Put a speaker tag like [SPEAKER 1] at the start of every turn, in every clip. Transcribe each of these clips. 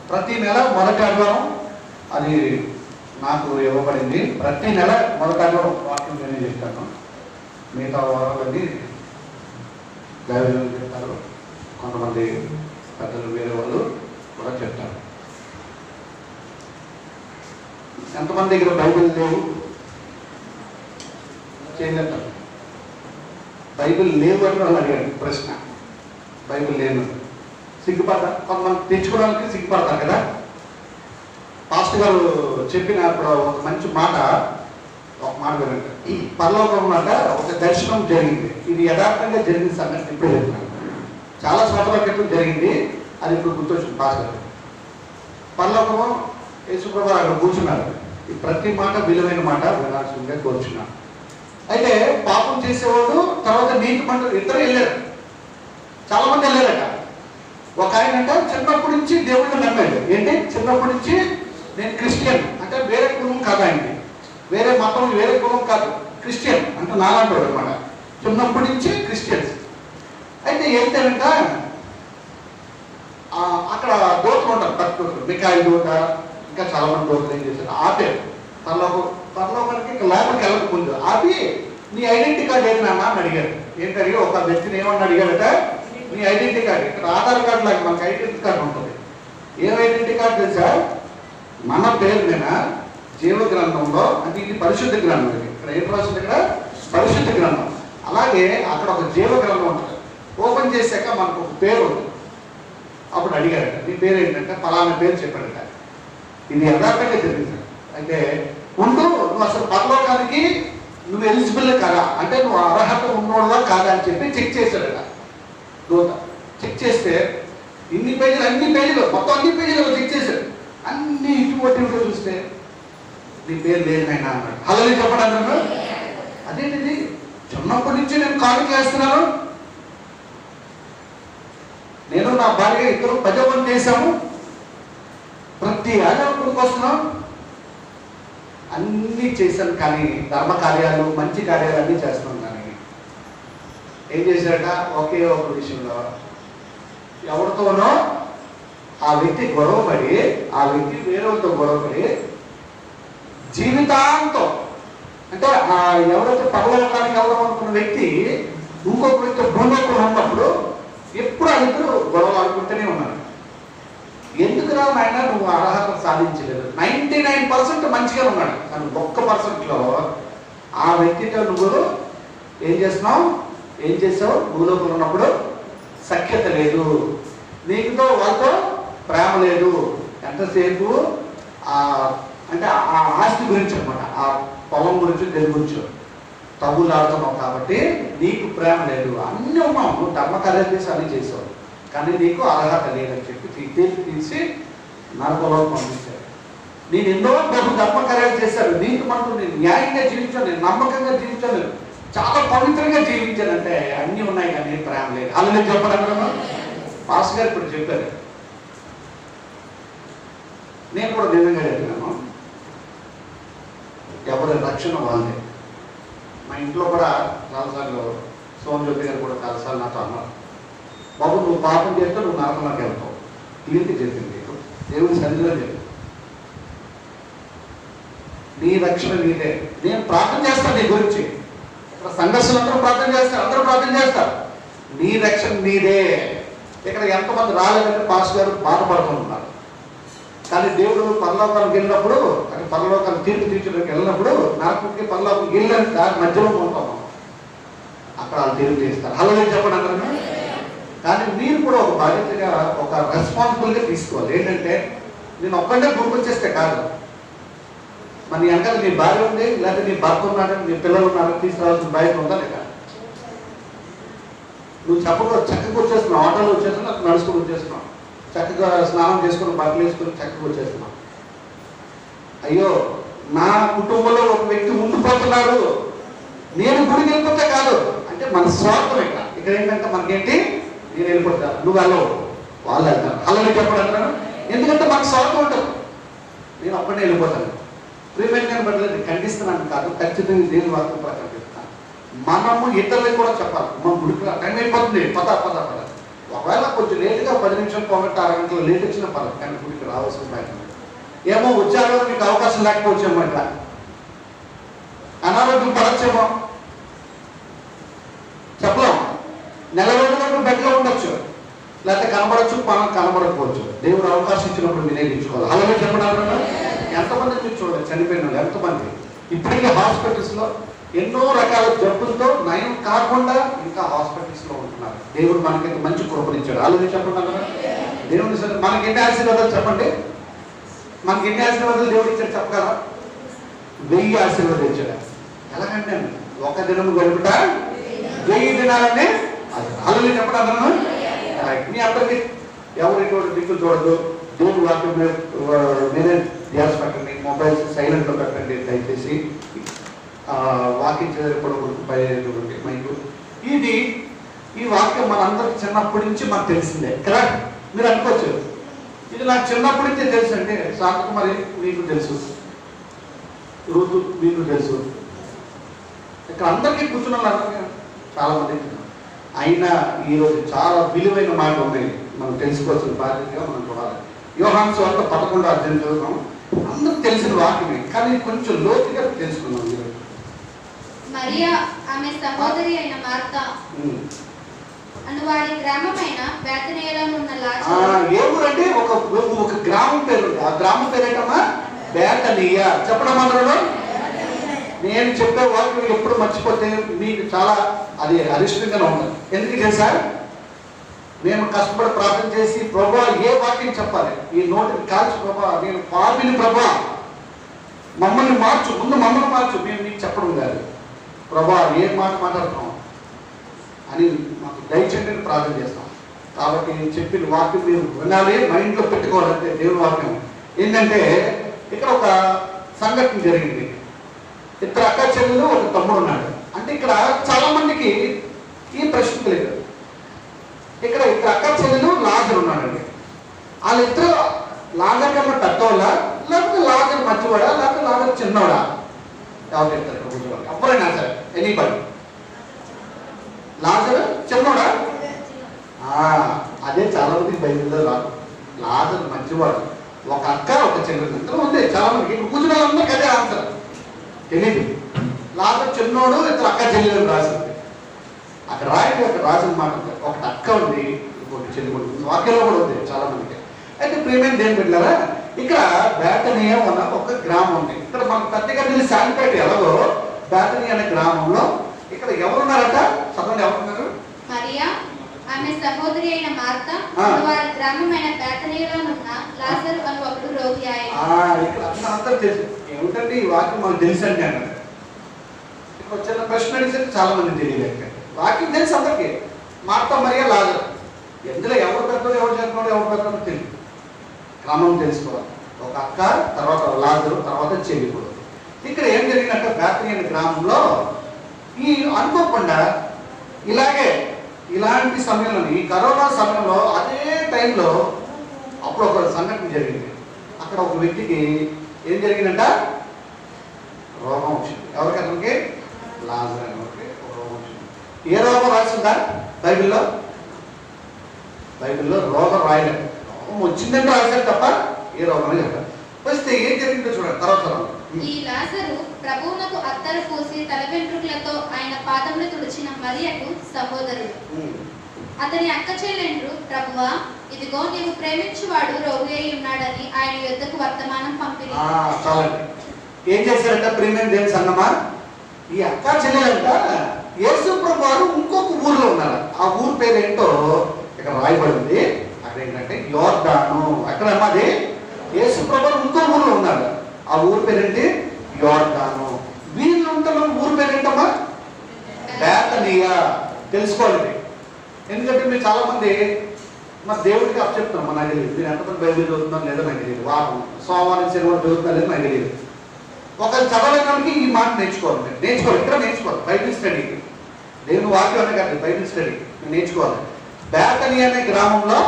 [SPEAKER 1] ప్రతి నెల మొదటి ఆదివారం అది నాకు ఇవ్వబడింది. ప్రతి నెల మొదటి ఆదివారం వాక్యం నేనే చెప్తాను. మిగతా వారాలన్నీ దైవజనులు చెప్తారు, కొంతమంది పెద్దలు వేరే వాళ్ళు కూడా చెప్తారు. ఎంతమంది దగ్గర బైబిల్ లేవు చేయలేస్తారు? బైబిల్ లేవు అని వాళ్ళు అడిగారు ప్రశ్న. బైబిల్ లేను సిగ్గుపడతారు, కొంతమంది తెచ్చుకోవడానికి సిగ్గుపడతారు కదా. పాస్టర్ గారు చెప్పినప్పుడు ఒక మంచి మాట, ఒక మాట వినండి. పరలోకంలో ఒక దర్శనం జరిగింది. ఇది యథార్థంగా జరిగిన సంగతి ఇప్పుడు చెప్తున్నాను. చాలా సంవత్సరాల క్రితం జరిగింది, అది ఇప్పుడు గుర్తొచ్చింది పాస్టర్ గారు. పరలోకము యేసుప్రభు అక్కడ కూర్చున్నారు. ఈ ప్రతి మాట విలువైన మాట వినాల్సిందిగా కూర్చున్నారు. అయితే పాపం చేసేవాడు తర్వాత నీతి మంటలు ఇద్దరు వెళ్ళారు, చాలా మంది వెళ్ళారట. ఒక ఆయన అంటే చిన్నప్పటి నుంచి దేవుడిని నమ్మాడు. ఏంటి చిన్నప్పటి నుంచి నేను క్రిస్టియన్ అంటే వేరే కులం కాదు, ఆయనకి వేరే మతం వేరే కులం కాదు, క్రిస్టియన్ అంటే నాలాంటి అనమాట. చిన్నప్పటి నుంచి క్రిస్టియన్స్. అయితే ఏంటంట అక్కడ దోతలు ఉంటారు, తక్కువ మికాయి దోత, ఇంకా చాలా మంది దోతలు ఏం చేశారు, ఆపారు. పరలోకానికి ఇంకా లోపలికి వెళ్ళకముందు ఆపి నీ ఐడెంటిటీ కార్డు ఏంటి నాన్న అని అడిగారు. ఏంటి అడిగి ఒక వ్యక్తిని ఏమన్నా అడిగాడట, నీ ఐడెంటిటీ కార్డు. ఇక్కడ ఆధార్ కార్డు లాగా మనకు ఐడెంటిటీ కార్డు ఉంటుంది. ఏం ఐడెంటిటీ కార్డు తెలుసా? మన పేరు మీద జీవ గ్రంథంలో, అంటే ఇది పరిశుద్ధ గ్రంథం, ఇక్కడ ఏం రాసింది, ఇక్కడ పరిశుద్ధ గ్రంథం. అలాగే అక్కడ ఒక జీవ గ్రంథం ఉంటుంది. ఓపెన్ చేశాక మనకు ఒక పేరు ఉంటుంది. అప్పుడు అడిగారట నీ పేరు ఏంటంటే ఫలానా పేరు చెప్పాడట. ఇది యథార్థంగా జరిగింది. అయితే ఉండు, నువ్వు అసలు పరలోకానికి నువ్వు ఎలిజిబుల్ కాదా, అంటే నువ్వు అర్హత ఉన్నోడుగా కాదా అని చెప్పి చెక్ చేశాడట దూత. చెక్ చేస్తే ఇన్ని పేజీలు, అన్ని పేజీలు, మొత్తం అన్ని పేజీలు చెక్ చేశాడు. అన్ని ఇటువంటి చూస్తే నీ పేరు లేదు నాయనా అన్నాడు. హల్లెలూయా చెప్పండి అన్నాడు. అదేంటిది, చిన్నప్పటి నుంచి నేను కాలేజీ చేస్తున్నాను, నేను నా భార్య ఇద్దరు 10 మంది చేశాము, ప్రతి ఆదివారం వస్తున్నాం, అన్నీ చేశాను, కానీ ధర్మ కార్యాలు మంచి కార్యాలు అన్నీ చేస్తున్నాం. కానీ ఏం చేశాడట, ఒకే ఒక విషయంలో ఎవరితోనో ఆ వ్యక్తి గొడవపడి, ఆ వ్యక్తి వేరేతో గొడవపడి జీవితాంతం, అంటే ఎవరైతే పరలోకానికి వెళ్దాం అనుకున్న వ్యక్తి ఇంకొక వ్యక్తి భూమిలో ఉన్నప్పుడు ఎప్పుడు ఆ ఇద్దరు గొడవలు ఆడుకుంటూనే ఉన్నారు. ఎందుకు రా నాయన నువ్వు అర్హత సాధించలేదు? 99% మంచిగా ఉన్నాడు, కానీ 1%లో ఆ వ్యక్తితో నువ్వు ఏం చేసావు? భూలోకంలో ఉన్నప్పుడు సఖ్యత లేదు, నీకుతో వాళ్ళతో ప్రేమ లేదు. ఎంతసేపు అంటే ఆ ఆస్తి గురించి అనమాట, ఆ పొలం గురించి, దేని గురించి తగులు ఆడుతున్నావు కాబట్టి నీకు ప్రేమ లేదు. అన్నీ ఉన్నావు, నువ్వు ధర్మకార్యాలు చేసి అన్నీ చేసావు, కానీ నీకు అర్హత లేదని చెప్పి తీసి నరకంలో పంపించారు. నేను ఎన్నో ధర్మకార్యాలు చేశాను, నీకు మనకు నేను న్యాయంగా జీవించాను, నేను నమ్మకంగా జీవించాను, చాలా పవిత్రంగా జీవించానంటే అన్నీ ఉన్నాయి, కానీ ప్రేమ లేదు. అలాగే చెప్పడం పాస్ గారు ఇప్పుడు చెప్పారు. నేను కూడా నిజంగా చెప్పినాను, ఎవరి రక్షణ వాళ్ళే. మా ఇంట్లో కూడా చాలాసార్లు సోమజ్యోతి గారు కూడా చాలాసార్లు నాతో అన్నారు, బాబు నువ్వు పాపం చేస్తే నువ్వు నరకంలోకి వెళ్తావు. ఏంటి చెప్పింది దేవుడి సన్నిధిలో చెప్పి, నీ రక్షణ నీదే. నేను ప్రార్థన చేస్తాను నీ గురించి, ఇక్కడ సంఘర్షణ అందరూ ప్రార్థన చేస్తారు, అందరూ ప్రార్థన చేస్తారు, నీ రక్షణ నీదే. ఇక్కడ ఎంతమంది రాలేదంటే పాస్ గారు బాధపడుతున్నారు. కానీ దేవుడు పరలోకానికి వెళ్ళినప్పుడు, అంటే పరలోకాన్ని తీర్పు తీర్చడానికి వెళ్ళినప్పుడు నరకంకి పరలోకం వెళ్ళని దాని మధ్యలో ఉంటాం, అక్కడ వాళ్ళు తీర్పు తీస్తారు. హల్లెలూయా చెప్పండి అందరూ. కానీ మీరు కూడా ఒక బాధ్యతగా, ఒక రెస్పాన్సిబుల్గా తీసుకోవాలి. ఏంటంటే నేను ఒక్కడే గుర్తొచ్చేస్తే కాదు, మరి నీ వెనకాల నీ భార్య ఉంది, లేకపోతే నీ భర్త ఉన్నాడు, నీ పిల్లలు ఉన్నారు, తీసుకురావాల్సిన బాధ్యత ఉందా లేదా? నువ్వు చక్కగా వచ్చేస్తున్నావు, ఆటోలో వచ్చేస్తున్నావు, నడుచుకుని వచ్చేస్తున్నావు, చక్కగా స్నానం చేసుకుని బట్టలు వేసుకుని చక్కగా వచ్చేస్తున్నావు. అయ్యో నా కుటుంబంలో ఒక వ్యక్తి ఉండిపోతున్నాడు, నేను గుడికి వెళ్ళిపోతే కాదు అంటే మన స్వార్థం. ఇక్కడ ఏంటంటే మనకేంటి, నేను వెళ్ళిపోతాను, నువ్వు వెళ్ళవు, వాళ్ళు వెళ్తారు. అలాగే చెప్పడం, ఎందుకంటే మనకు స్వార్థం ఉంటుంది. నేను ఒక్కడే వెళ్ళిపోతాను, ప్రియమైన బట్టలేదు ఖండిస్తున్నాను కాదు, ఖచ్చితంగా దేని వాక్యం ప్రకారం చెప్తాను. మనము ఇతరులకు కూడా చెప్పాలి, మన గుడికి టైం అయిపోతుంది, పద. ఒకవేళ కొంచెం లేటుగా 10 నిమిషాలు పోగొట్టి 6 గంటలు లేట్ వచ్చినా పర్లేదు, కానీ గుడికి రావాల్సిన బయట ఏమో ఉద్యోగంలో మీకు అవకాశం లేకపోవచ్చేమో, అనారోగ్యం పడచ్చేమో చెప్పలేం. నెల రోజుల వరకు బెడ్లో ఉండొచ్చు, లేకపోతే కనబడచ్చు, పనం కనబడకపోవచ్చు. దేవుడు అవకాశం ఇచ్చినప్పుడు వినియోగించుకోవాలి. అలాగే చెప్పడం ఎంతమంది మీరు చూడండి చనిపోయిన వాళ్ళు ఎంతమంది ఇప్పటికీ హాస్పిటల్స్లో ఎన్నో రకాల జబ్బులతో నయం కాకుండా ఇంకా హాస్పిటల్స్లో ఉంటున్నారు. దేవుడు మనకి మంచి కృపనిచ్చాడు. అలాగే చెప్పడం కదా దేవుని సరే మనకి ఎన్ని ఆశీర్వాదాలు చెప్పండి, మనకి ఎన్ని ఆశీర్వాదాలు దేవుడు ఇచ్చాడు చెప్పగలరా? 1000 ఆశీర్వాదాలు ఇచ్చాడు. ఎలాగంటే ఒక దినం గడుపుట 1000 దినాలనే అలాగే చెప్పడం మీ అందరికీ ఎవరు ఇటువంటి దిక్కులు చూడదు. దేవుడు వాక్యం మీరే ధ్యాస పెట్టండి, మొబైల్స్ సైలెంట్లో పెట్టండి దయచేసి. వాక్యం చదివేపడు మైకు ఇది ఈ వాక్యం మనందరికి చిన్నప్పటి నుంచి మాకు తెలిసిందే కదా. మీరు అనుకోవచ్చు ఇది నాకు చిన్నప్పటి నుంచే తెలుసు అంటే, శాంతకుమారి మీకు తెలుసు, ఋతు మీకు తెలుసు, ఇక్కడ అందరికీ కూర్చున్న వాళ్ళందరికీ చాలా మంది. అయినా ఈరోజు చాలా విలువైన మాట ఉన్నాయి, మనం తెలుసుకోవాల్సిన బాధ్యతగా మనం చూడాలి. యోహాను సువార్త 11వ అధ్యాయం చదువుతాం. అందరికి తెలిసిన వాక్యమే, కానీ కొంచెం లోతుగా తెలుసుకున్నాం. మీరు
[SPEAKER 2] మరియా ఆమె సహోదరి అయిన మార్తా అనువాడి గ్రామమైన బేతనియలో ఉన్న లాజరు.
[SPEAKER 1] ఏ ఊరంటే ఒక గ్రామం పేరు, ఆ గ్రామం పేరేటమ్మా బేతనియ. చెప్పడం అందరూ నేను చెప్పే వాక్యం ఎప్పుడు మర్చిపోతే మీకు చాలా అది అరిష్టంగానే ఉంటుంది. ఎందుకు తెలుసా, మేము కష్టపడి ప్రార్థన చేసి ప్రభా ఏ వాక్యం చెప్పాలి, ఈ నోటిని కాల్చి ప్రభా నేను పాపిని ప్రభా మమ్మల్ని మార్చు, ముందు మమ్మల్ని మార్చు, మేము నీకు చెప్పడం కాదు ప్రభా ఏ మాట మాట్లాడుతున్నాం అని మాకు దయచేయండి ప్రార్థన చేస్తాం. కాబట్టి నేను చెప్పిన వాక్యం మీరు వినాలి, మైండ్లో పెట్టుకోవాలంటే దేవుని వాక్యం ఏంటంటే, ఇక్కడ ఒక సంఘటన జరిగింది. ఇద్దరు అక్క చెల్లెలు ఒక తమ్ముడు ఉన్నాడు. అంటే ఇక్కడ చాలా మందికి ఈ ప్రశ్న లేదు. ఇక్కడ ఇద్దరు అక్క చెల్లెలు లాజరు ఉన్నాడండి. వాళ్ళిద్దరు లాజర్ కన్నా పెద్దవాళ్ళ, లేకపోతే లాజర్ మధ్యవాడా, లేకపోతే లాజర్ చిన్నవాడా? ఎవరు చెప్తారు కూర్చోవాలి? ఎవరైనా సరే ఎనీబడి. లాజర్ చిన్నవాడా? అదే చాలా మందికి బయలుదేరి రాదు. లాజర్ మధ్యవాడు, ఒక అక్క ఒక చెల్లెలు ఇద్దరు ఉంది. చాలా మందికి ఇక్కడ కూర్చున్న వాళ్ళందరికీ అదే ఆన్సర్ తెలియదు. లాజర్ చిన్నోడు, ఇద్దరు అక్క చెల్లెలు రాసింది. అక్కడ రాయండి, అక్కడ రాసిన మాట ఒకటి అక్క ఉంది, ఇంకోటి చెల్లెలు ఉంది. వాక్యంలో కూడా ఉంది చాలా మందికి. అయితే ప్రేమేం దేని పెట్టారా, ఇక్కడ బేతనియ అన్న ఒక గ్రామం ఉంది. ఇక్కడ మనకు పెద్దగా తెలిసి శాంతిపేట ఎలాగో బేతనియ అనే గ్రామంలో ఇక్కడ ఎవరున్నారట చదవండి, ఎవరున్నారు?
[SPEAKER 2] మరియా ఆమె సహోదరి అయిన మార్తా వారి గ్రామమైన బేతనియలో ఉన్న లాజరు అను ఒకడు రోగి ఆయన.
[SPEAKER 1] ఇక్కడ అందరూ తెలుసు. ఏమిటంటే ఈ వాక్యం మనకు తెలుసు అంటే అన్నారు. ఇక్కడ చిన్న ప్రశ్న అడిగితే చాలా మంది తెలియలేదు. వాక్యం తెలుసు అందరికీ, మార్తా మరియా లాజరు. ఎందులో ఎవరు పెద్దోడు ఎవరు చేస్తున్నాడు ఎవరు పెద్దోడు తెలియదు. క్రమం తెలుసుకోవాలి. ఒక అక్క, తర్వాత లాజరు, తర్వాత చెల్లి కూడా. ఇక్కడ ఏం జరిగినట్టు బేతనియ గ్రామంలో ఈ అనుకోకుండా ఇలాంటి సమయంలో, ఈ కరోనా సమయంలో అదే టైంలో అప్పుడు ఒక సంఘటన జరిగింది. అక్కడ ఒక వ్యక్తికి ఏం జరిగిందంట, రోగం వచ్చింది. ఎవరికి? అతనికి లాజరు అనే ఒక రోగం వచ్చింది. ఏ రోగం రాసిందా బైబిల్లో? బైబిల్లో రోగం రాయలేదు. రోగం వచ్చిందంటే రాశారు తప్ప ఏ రోగం అని చెప్పారు. వస్తే ఏం జరిగిందో చూడండి తర్వాత.
[SPEAKER 2] ఈ లాజరు ప్రభువునకు అత్తరు పూసి తల వెంట్రుకలతో ఆయన పాదములు తుడిచిన మరియకు సహోదరుడు. అతని అక్క చెల్లెండ్రు, ప్రభువా ఇదిగో నీవు ప్రేమించువాడు రోగి అయి ఉన్నాడని ఆయన యొద్దకు వర్తమానం పంపిరి.
[SPEAKER 1] చాలండి. ఏం చేశారంట ప్రేమ దేని సంగమా, ఈ అక్క చెల్లెలంట యేసు ప్రభు వారు ఇంకొక ఊర్లో ఉన్నారు. ఆ ఊరు పేరు ఏంటో ఇక్కడ రాయబడింది. అక్కడ ఏంటంటే యోర్దాను. అక్కడ అమ్మది యేసు ప్రభు ఇంకో ఊర్లో ఉన్నారు. ఆ ఊరు పేరేంటి? యోర్దాను. వీళ్ళు ఉంటున్న ఊరు పేరేంటమ్మా? బేతనియ. తెలుసుకోవాలి. ఎందుకంటే మీరు చాలా మంది మరి దేవుడికి అప్పచెప్తున్నాం, నాకు తెలియదు. మీరు ఎంతమంది బైబిల్ చదువుతున్నారు లేదో నాకు తెలియదు. వారం సోమవారం శనివారం చదువుతున్నారు లేదో నాకు తెలియదు. ఒకరు చదవడానికి ఈ మాట నేర్చుకోవాలి. నేర్చుకోవాలి, ఇక్కడ నేర్చుకోవాలి. బైబిల్ స్టడీ, దేవుని వాక్యం అనే కాదు, బైబిల్ స్టడీ నేర్చుకోవాలి. బేతనియ అనే గ్రామంలో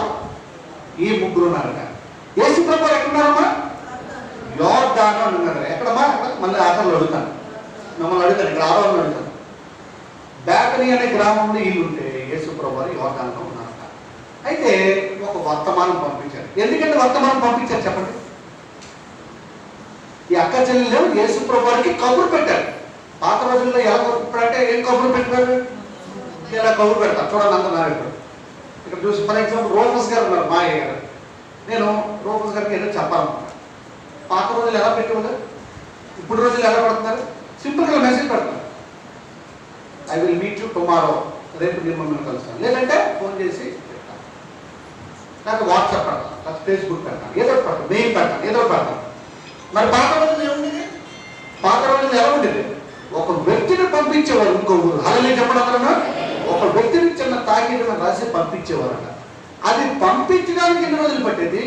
[SPEAKER 1] ఈ ముగ్గురు ఉన్నారట. యేసు ప్రభు ఎక్కడున్నారమ్మా? యోర్దాను అని ఉన్నారు. ఎక్కడమ్మా? మళ్ళీ ఆఖరిలో అడుగుతాను, మిమ్మల్ని అడుగుతాను, ఇక్కడ ఆరోగ్యం అడుగుతాను. బేతనియ అనే గ్రామంలో ఇల్లు ఉంటే యేసు ప్రభు వారు యోర్దానులో ఉన్నారట. అయితే ఒక వర్తమానం పంపించారు. ఎందుకంటే వర్తమానం పంపించారు చెప్పండి? ఈ అక్క చెల్లెలు యేసు ప్రభువుకి కబురు పెట్టారు. పాత రోజుల్లో ఎలా కబురు అంటే ఏం కబురు పెట్టారు? ఇలా కబురు పెడతారు. చూడండి అందరు ఇప్పుడు ఇక్కడ చూసి ఫర్ ఎగ్జాంపుల్ రూపస్ గారు ఉన్నారు, మా అయ్య గారు. నేను రూపస్ గారికి ఏదో చెప్పాలనుకున్నాను. పాత రోజులు ఎలా పెట్టేవాళ్ళు, ఇప్పుడు రోజులు ఎలా పెడుతున్నారు? సింపుల్గా మెసేజ్ పెడతారు. I will meet you tomorrow, రేపు నేను మిమ్మల్ని కలుస్తాను. లేదంటే ఫోన్ చేసి పెడతాను, లేకపోతే వాట్సాప్ పెడతాను, లేకపోతే ఫేస్బుక్ పెడతాను, ఏదో పెడతాను, మెయిల్ పెడతాను, ఏదో పెడతాను. మరి పాత రోజులు ఏముండేది? పాత రోజులు ఎలా ఉండేది? ఒక వ్యక్తిని పంపించేవారు ఇంకో ఊరు. అలాగే చెప్పడం, ఒక వ్యక్తిని చిన్న తాకీదు రాసి పంపించేవారట. అది పంపించడానికి ఎన్ని రోజులు పట్టేది?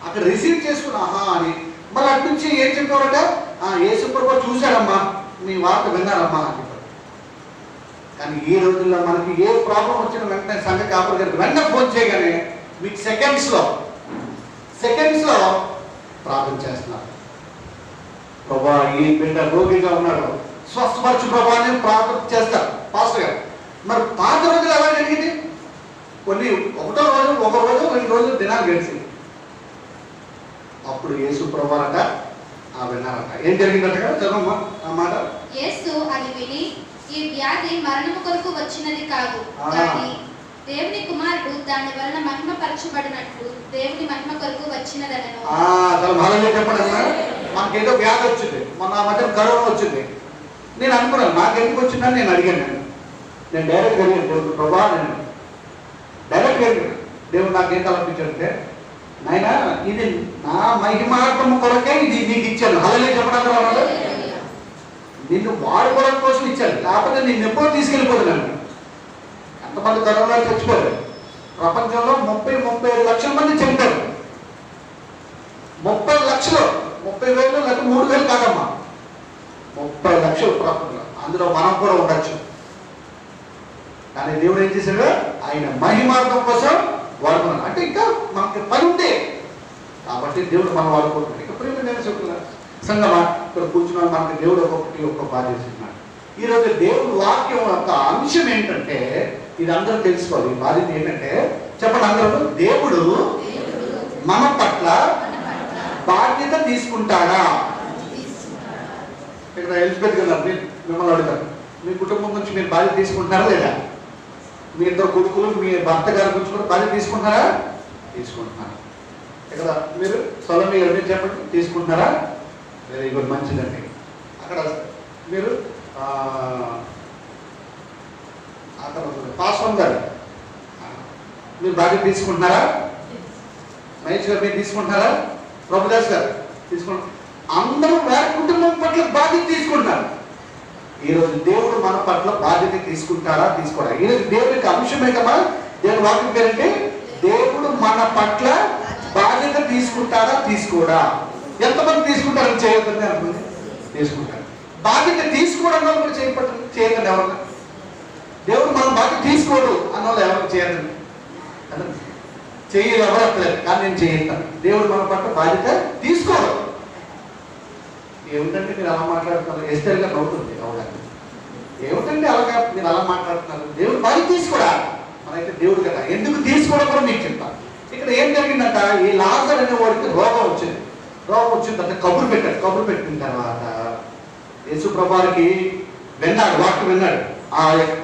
[SPEAKER 1] అక్కడ రిసీవ్ చేసుకుని ఆహా అని మరి అటు నుంచి ఏం చెప్పారట? యేసు ప్రభువు చూశారమ్మా, మీ వార్త విన్నారమ్మా అని చెప్పారు. కానీ ఈ రోజుల్లో మనకి ఏ ప్రాబ్లం వచ్చిన వెంటనే సంఘ కాపురు గారికి వెంటనే ఫోన్ చేయగానే మీకు సెకండ్స్లో ప్రార్థన చేస్తున్నారు. ప్రభా ఈ బిడ్డ రోగిగా ఉన్నాడు, స్వస్థపరచు ప్రభా అని ప్రార్థన చేస్తారు పాస్టర్ గారు. మరి పాత రోజులు ఎలా జరిగింది? కొన్ని ఒకటో రోజు, ఒక రోజు, 2 రోజులు దినాలు గడిచింది. అప్పుడు యేసు ప్రభువారట విన్నారట. ఏం జరిగిందట కదా, చదవమ్మా ఆ మాట.
[SPEAKER 2] యేసు అది విని, ఈ వ్యాధి మరణము కొరకు వచ్చినది కాదు, కానీ దేవుని కుమారుడు దాని వలన మహిమ పరచబడినట్లు దేవుని మహిమ కొరకు వచ్చినదనను.
[SPEAKER 1] అసలు మళ్ళీ చెప్పండి అమ్మా. మనకేదో వ్యాధి వచ్చింది, మొన్న మధ్య కరోనా వచ్చింది. నేను అనుకున్నాను నాకు ఎందుకు వచ్చిందని నేను అడిగాను. నేను డైరెక్ట్గా అడిగాను దేవుడు ప్రభా, నేను డైరెక్ట్గా అడిగాను దేవుడు నాకేం తలపించాడంటే, నాయన ఇది నా మహిమార్థం కొరకే ఇది నీకు ఇచ్చాను. అలాగే చెప్పడానికి వాళ్ళు నిన్ను వాడుకోవడం కోసం ఇచ్చాను, లేకపోతే నిన్ను ఎప్పుడో తీసుకెళ్ళిపోతున్నాను. ఎంతమంది కరోనా చచ్చిపోయారు ప్రపంచంలో? 30-35 లక్షల మంది చనిపోయారు. 30 లక్షలు, 30,000 లేకపోతే 3,000 కాదమ్మా, 30 లక్షలు ప్రపంచంలో. అందులో మనం కూడా ఉండొచ్చు. కానీ దేవుడు ఏం చేశాడు? ఆయన మహిమార్థం కోసం వాడుకున్నాడు. అంటే ఇంకా మనకి పని ఉంది కాబట్టి దేవుడు మనం వాడుకుంటున్నాడు. ఇక ప్రేమ నేను చెప్తున్నాను సంగమా, ఇక్కడ కూర్చున్నాను, మనకి దేవుడు ఒక్కొక్క బాధ్యత ఇస్తున్నాడు. ఈరోజు దేవుడు వాక్యం యొక్క అంశం ఏంటంటే, ఇది అందరూ తెలుసుకోవాలి. ఈ బాధ్యత ఏంటంటే చెప్పండి అందరూ, దేవుడు మన పట్ల బాధ్యత తీసుకుంటాడా? ఇక్కడ ఎలిజబెత్ గారు మిమ్మల్ని అడుగుతారు, మీ కుటుంబం నుంచి మీరు బాధ్యత తీసుకుంటున్నారా లేదా? మీ 2 కొడుకులు, మీ భర్త గారి గురించి కూడా బాధ్యత తీసుకుంటున్నారా? తీసుకుంటున్నారు. ఇక్కడ మీరు సొలమి గారు మీరు చెప్పండి, తీసుకుంటున్నారా? వెరీ గుడ్, మంచిదండి. అక్కడ మీరు అక్కడ పాస్వాన్ గారు మీరు బాధ్యత తీసుకుంటున్నారా? మహేష్ గారు మీరు తీసుకుంటున్నారా? ప్రభుదాస్ గారు తీసుకుంటున్నారు. అందరూ వారి కుటుంబం పట్ల బాధ్యత తీసుకుంటున్నారు. ఈరోజు దేవుడు మన పట్ల బాధ్యత తీసుకుంటాడా, తీసుకోడా? ఈరోజు దేవుడికి అంశమే కదా దేవుడు వాక్యం పేరంటే, దేవుడు మన పట్ల బాధ్యత తీసుకుంటాడా, తీసుకోడా? ఎంతమంది తీసుకుంటారని చేయొద్దని అనుకుంది? తీసుకుంటారు. బాధ్యత తీసుకోవడం వల్ల కూడా చేయకండి ఎవరన్నా. దేవుడు మన బాధ్యత తీసుకోడు అన్న వాళ్ళు ఎవరు చేయదండి, చెయ్యదు ఎవరు అట్లేదు. కానీ నేను చేయను. దేవుడు మన పట్ల బాధ్యత తీసుకోడు. ఏమిటంటే మీరు అలా మాట్లాడుతున్నారు? ఎస్తేరుగా నవ్వుతుంది అవునా? ఏమిటండి అలాగా మీరు అలా మాట్లాడుతున్నారు? దేవుడు బాధ్యత తీసుకోడా? మనైతే దేవుడు కదా, ఎందుకు తీసుకోవడం కూడా మీకు చెప్తాను. ఇక్కడ ఏం జరిగిందంట, ఈ లాజర్ అనే వాడికి రోగం వచ్చింది. రోగం వచ్చిందంటే కబురు పెట్టాడు. కబురు పెట్టిన తర్వాత యేసు ప్రభువుకి విన్నాడు, వాక్యం విన్నాడు.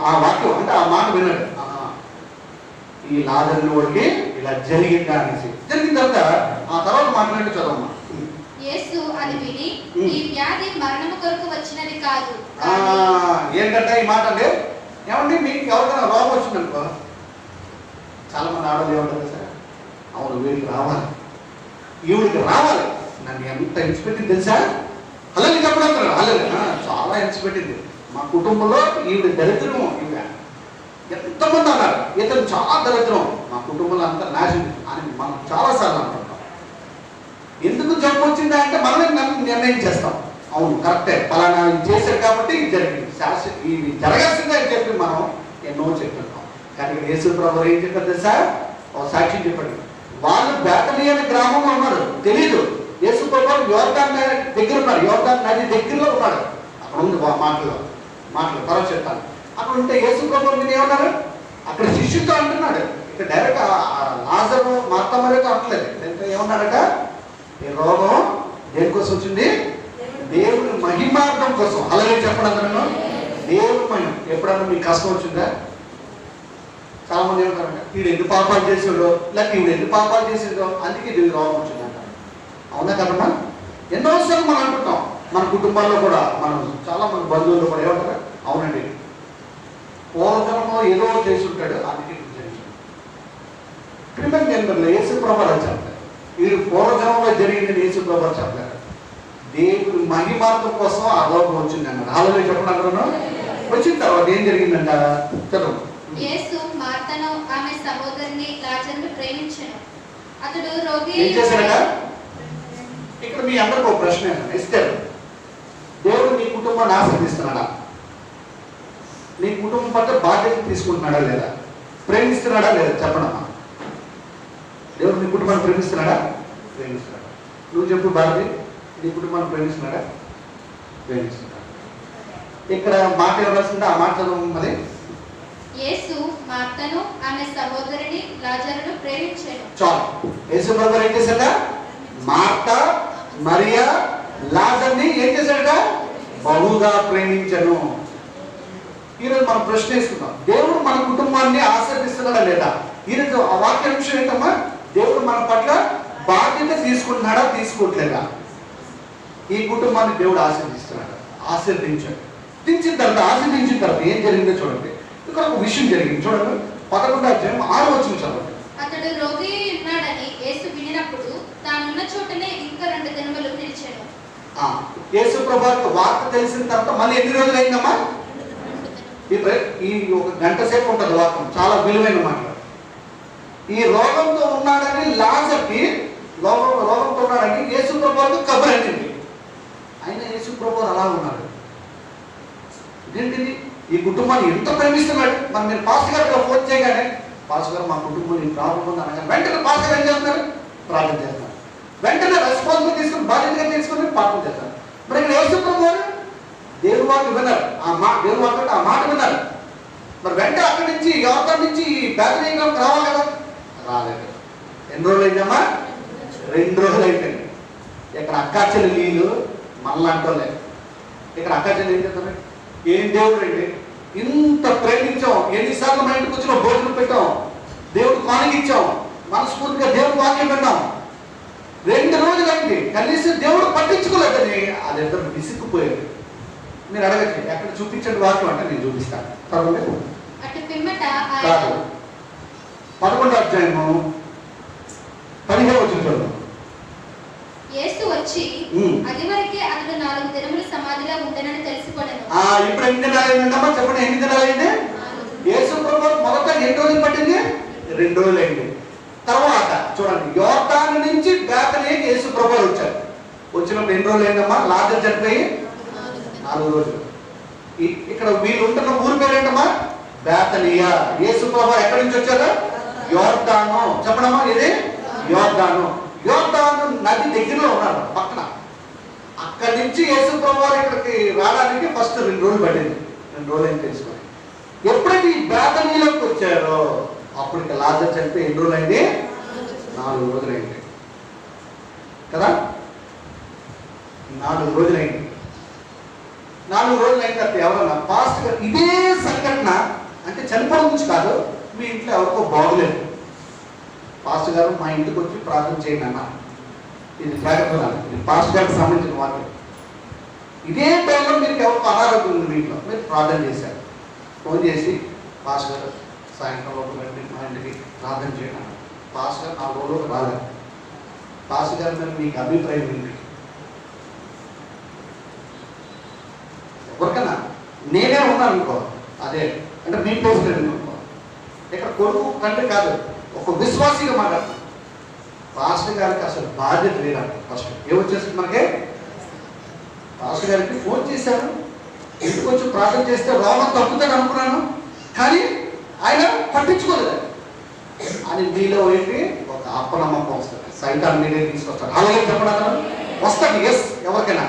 [SPEAKER 1] ఆ వాక్యం అంటే ఆ మాట విన్నాడు. ఈ లాజర్ అనే వాడికి ఇలా జరిగిందా అనేసి. జరిగిన తర్వాత ఆ తర్వాత మాట్లాడి చదవమ్మా.
[SPEAKER 2] యేసు అది విని, ఈ వ్యాధి మరణము కొరకు వచ్చినది కాదు.
[SPEAKER 1] ఏంటంటే ఈ మాట అంటే, ఏమంటే మీకు ఎవరికైనా రోగం వచ్చిందనుకో, చాలా మంది ఆడవాళ్ళు ఏమంటారు సార్, అవును వీడికి రావాలి, ఈవిడికి రావాలి. నన్ను ఎంత హింస పెట్టింది తెలుసా? అలాగే చెప్పడం అలాగే చాలా హింస పెట్టింది మా కుటుంబంలో. ఈవిడ దరిద్రం, ఈవిడ ఎంతమంది అన్నారు ఇతను చాలా దరిద్రం, మా కుటుంబంలో అంతా నాశనం అని మనం చాలాసార్లు అంటుంటాం. ఎందుకు జబ్బు వచ్చిందా అంటే మనమే నిర్ణయం చేస్తాం. అవును కరెక్టే, పలానా చేశారు కాబట్టి ఇది జరిగింది, ఇది జరగాల్సిందే అని చెప్పి మనం ఎన్నో చెప్తుంటాం. కానీ యేసు ప్రభువు ఏం చెప్పారు తెలుసా? ఒక సాక్ష్యం చెప్పండి. వాళ్ళు బేతనీ అనే గ్రామంలో ఉన్నారు, తెలీదు. యేసు ప్రభువు యోర్దాన్ దగ్గర ఉన్నారు, యోర్దాన్ నది దగ్గరలో ఉన్నాడు. అక్కడ ఉంది మాటలు తర్వాత చెప్తాను. అక్కడ ఉంటే యేసు ప్రభువు మీద ఏమన్నారు? అక్కడ శిష్యుతో అంటున్నాడు, ఇక్కడ ఇక్కడ డైరెక్ట్ లాజరు మార్తా మరియతో అనట్లేదు. అంటే ఏమన్నాడట, ఈ రోగం దేనికోసం వచ్చింది? దేవుని మహిమార్థం కోసం. అలాగే చెప్పండి అందరూ, దేవుని మహిమ. ఎప్పుడన్నా మీకు కష్టం వచ్చిందా? చాలా మంది ఏమంటారంట, వీడు ఎన్ని పాపాలు చేసాడో, లేకపోతే వీడు ఎన్ని పాపాలు చేసేదో అందుకే దేవుని రోగం వచ్చిందంట. అవునా కదమ్మా? ఎన్నోసార్లు మనం అంటుంటాం, మన కుటుంబాల్లో కూడా, మనం చాలా మంది బంధువులు కూడా ఏమంటారు, అవునండి పూర్వజన్మలో ఏదో చేసి ఉంటాడు అందుకే ప్రిమెంట్ జన్మలో యేసు ప్రభావం చెప్పలేదు. వీడు పూర్వజన్మలో జరిగింది యేసు ప్రభావం చెప్పలేదు. దేవుని మహిమార్థం కోసం ఆ రోగం వచ్చింది అన్నారు. అలాగే చెప్పండి. వచ్చిన తర్వాత ఏం జరిగిందంట చదువు.
[SPEAKER 2] యేసు మార్తను ఆమె సహోదరుని లాజరును ప్రేమించెను. అతడు రోగి
[SPEAKER 1] ఏం చేశాడట? ఇక్కడ మీ అందరికి ఒక ప్రశ్న ఇస్తారు, దేవుడు నీ కుటుంబాన్ని ఆశీర్వదిస్తున్నాడా? నీ కుటుంబం పట్ల బాధ్యత తీసుకుంటున్నాడా లేదా? ప్రేమిస్తున్నాడా లేదా? చెప్పడమ్మా. దేవుడు నీ కుటుంబాన్ని ప్రేమిస్తున్నాడా? ప్రేమిస్తున్నాడా? నువ్వు చెప్పు భారతి, నీ కుటుంబాన్ని ప్రేమిస్తున్నాడా? ప్రేమిస్తున్నాడా? ఇక్కడ మాట ఎవరాల్సిందా? ఆ మాట చదవమని.
[SPEAKER 2] యేసు మార్తను ఆమె సహోదరుని లాజరును ప్రేమించెను.
[SPEAKER 1] చాలు. యేసు ప్రభు ఏం చేశాడ? మార్త, మరియా, లాజర్ని ఏం చేశాడట? బహుగా ప్రేమించను. ఈరోజు మనం ప్రశ్న వేసుకుందాం, దేవుడు మన కుటుంబాన్ని ఆశీర్వదిస్తున్నాడా లేదా? ఈరోజు ఆ వాక్య విషయం ఏంటమ్మా? దేవుడు మన పట్ల బాధ్యత తీసుకుంటున్నాడా తీసుకోవట్లేదా? ఈ కుటుంబాన్ని దేవుడు ఆశీర్వదిస్తున్నాడు. ఆశీర్వదించాడు. ఆశీర్వదించిన తర్వాత ఏం జరిగిందో చూడండి. ఇక్కడ ఒక విషయం జరిగింది చూడండి. 11వ అధ్యాయం 6వ వచనం చదవండి.
[SPEAKER 2] అతడు రోగి ఉన్నాడని యేసు వినినప్పుడు తానున్న చోటనే ఇంకా 2 దినములు నిలిచెను.
[SPEAKER 1] యేసు ప్రభువుకు వార్త తెలిసిన తర్వాత మళ్ళీ ఎన్ని రోజులు అయిందమ్మా? ఈ ఒక గంట సేపు ఉంటుంది వాక్యం, చాలా విలువైన మాట. ఈ రోగంతో ఉన్నాడని లాజర్కి రోగంతో ఉన్నాడని యేసు ప్రభువుకు కబురు అయింది. అయినా యేసు ప్రభువు అలా ఉన్నాడు. ఇదేంటిది? ఈ కుటుంబాన్ని ఎంత ప్రేమిస్తున్నాడు. మరి మీరు పాస్టర్ గారు ఫోన్ చేయగానే, పాస్టర్ గారు మా కుటుంబం ఈ ప్రాబ్లం ఉంది అనగానే వెంటనే పాస్టర్ గారు ఏం చేస్తున్నారు? ప్రార్థన చేస్తారు. వెంటనే రెస్పాన్సిబిలిటీ తీసుకుని బాధ్యతగా తీసుకుని ప్రార్థన చేస్తారు. మరి ఇక్కడ యేసు ప్రభువు దేవుని వాక్కు విన్నారు. దేవుని వాక్కు ఆ మాట విన్నారు. మరి వెంటనే అక్కడి నుంచి యోర్దాను నుంచి బేతనీయులకు రావాలి కదా, రాలేదు. ఎన్ని రోజులు అయిందమ్మా? 2 రోజులు అయిపోయింది. ఇక్కడ అక్కా చెల్లెలు మళ్ళీ అంటోలే. ఇక్కడ అక్కా చెల్లెలు ఏం చేస్తారు? ఏం దేవుడు అండి, ఇంత ప్రేమించాం, ఎన్నిసార్లు మా ఇంటికి వచ్చిన భోజనం పెట్టాం, దేవుడు కానిగిచ్చాం, మనస్ఫూర్తిగా దేవుడు వాక్యం విన్నాం. 2 రోజులు అయింది, కనీసం దేవుడు పట్టించుకోలేదని అది ఇద్దరు విసిక్కుపోయారు. మీరు అడగచ్చు, ఎక్కడ చూపించండి వాక్యం అంటే నేను చూపిస్తాను.
[SPEAKER 2] అటు పిమ్మట
[SPEAKER 1] 11వ అధ్యాయము 15వ వచనం.
[SPEAKER 2] యేసు వచ్చి అది వరకే అతడు 4 దినములు సమాధిలో ఉండనని తెలుసుకొనెను.
[SPEAKER 1] ఇప్పుడు ఎన్ని దినాలు అయిందమ్మా? చెప్పండి, ఎన్ని దినాలు అయింది? యేసు ప్రభువు మొదట ఎన్ని రోజులు పట్టింది? 2 రోజులు అయింది. తర్వాత చూడండి, యోర్దాను నుంచి బేతనీకి యేసు ప్రభువు వచ్చారు. వచ్చినప్పుడు ఎన్ని రోజులు అయిందమ్మా? లాజరు చనిపోయి 4 రోజులు. ఇక్కడ వీళ్ళు ఉంటున్న ఊరి పేరు ఏంటమ్మా? బేతనియా. యేసు ప్రభువు ఎక్కడి నుంచి వచ్చారు? యోర్దాను. చెప్పడమ్మా, ఇది యోర్దాను. యోర్దాను నది దగ్గరలో ఉన్నారు, పక్కన. అక్కడి నుంచి యేసు ప్రభువు ఇక్కడికి రావడానికి ఫస్ట్ 2 రోజులు పట్టింది. 2 రోజులు ఏం తెలుసుకోండి. ఎప్పుడైతే ఈ బేతనీలోకి వచ్చారో అప్పుడు ఇక లాజరు చనిపోయి ఎన్ని రోజులు అయింది? 4 రోజులు అయింది కదా. 4 రోజులు అయింది. 4 రోజులు అయిన తర్వాత ఎవరన్నా పాస్ట్ గారు ఇదే సంఘటన, అంటే చనిపోవడం నుంచి కాదు, మీ ఇంట్లో ఎవరికో బాగులేదు, పాస్టర్ గారు మా ఇంటికి వచ్చి ప్రార్థన చేయండి అన్న. ఇది జాగ్రత్త, ఇది పాస్టర్ గారికి సంబంధించిన వాక్యం. ఇదే టైంలో మీకు ఎవరికి అనారోగ్యం ఉంది, మీ ఇంట్లో మీరు ప్రార్థన చేశారు. ఫోన్ చేసి పాస్టర్ గారు సాయంత్రం లోపల మా ఇంటికి ప్రార్థన చేయండి అన్న. పాస్టర్ గారు 4 రోజులు రాలేదు. పాస్టర్ గారు మరి మీకు అభిప్రాయం ఏంటి? ఎవరికన్నా నేనే ఉన్నాను అనుకో, అదే అంటే మీ ప్లేస్ లేదు అనుకో. ఇక్కడ కొడుకు తండ్రి కాదు, ఒక విశ్వాసిగా మాట్లాడుతున్నాను. పాస్టర్ గారికి అసలు బాధ్యత లేదండి. ఫస్ట్ ఏమొచ్చేస్తుంది మనకి? పాస్టర్ గారికి ఫోన్ చేశాను, ఇంటికి వచ్చి ప్రార్థన చేస్తే రోగం తగ్గుతుంది అనుకున్నాను, కానీ ఆయన పట్టించుకోలేదు అని మీలో ఏంటి ఒక అప్పనమ్మకం వస్తుంది. సైతాన్ని మీరే తీసుకొస్తాడు. అలాగే చెప్పడం వస్తుంది, ఎస్ ఎవరికైనా.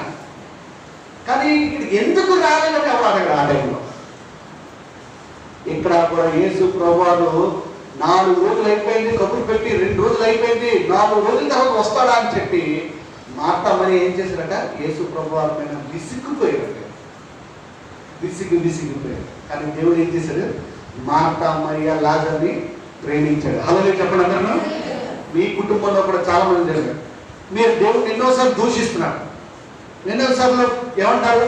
[SPEAKER 1] కానీ ఇక్కడ ఎందుకు రాలేదని ఎవరు అడగరు ఆ టైంలో. ఇక్కడ కూడా యేసు ప్రభువు 4 రోజులు అయిపోయింది, కబురు పెట్టి 2 రోజులు అయిపోయింది, 4 రోజుల తర్వాత వస్తాడా అని చెప్పి మార్తా మరి ఏం చేశారట, యేసు ప్రభు వారి పైన విసిగిపోయారట. విసిగిపోయారు. కానీ దేవుడు ఏం చేశాడు, మార్తా మరియ లాజర్ని ప్రేమించాడు. హల్లెలూయా చెప్పండి అందరూ. మీ కుటుంబంలో కూడా చాలా మంది జరిగారు. మీరు దేవుడిని ఎన్నోసార్లు దూషిస్తున్నారు. ఎన్నోసార్లు ఏమంటారు,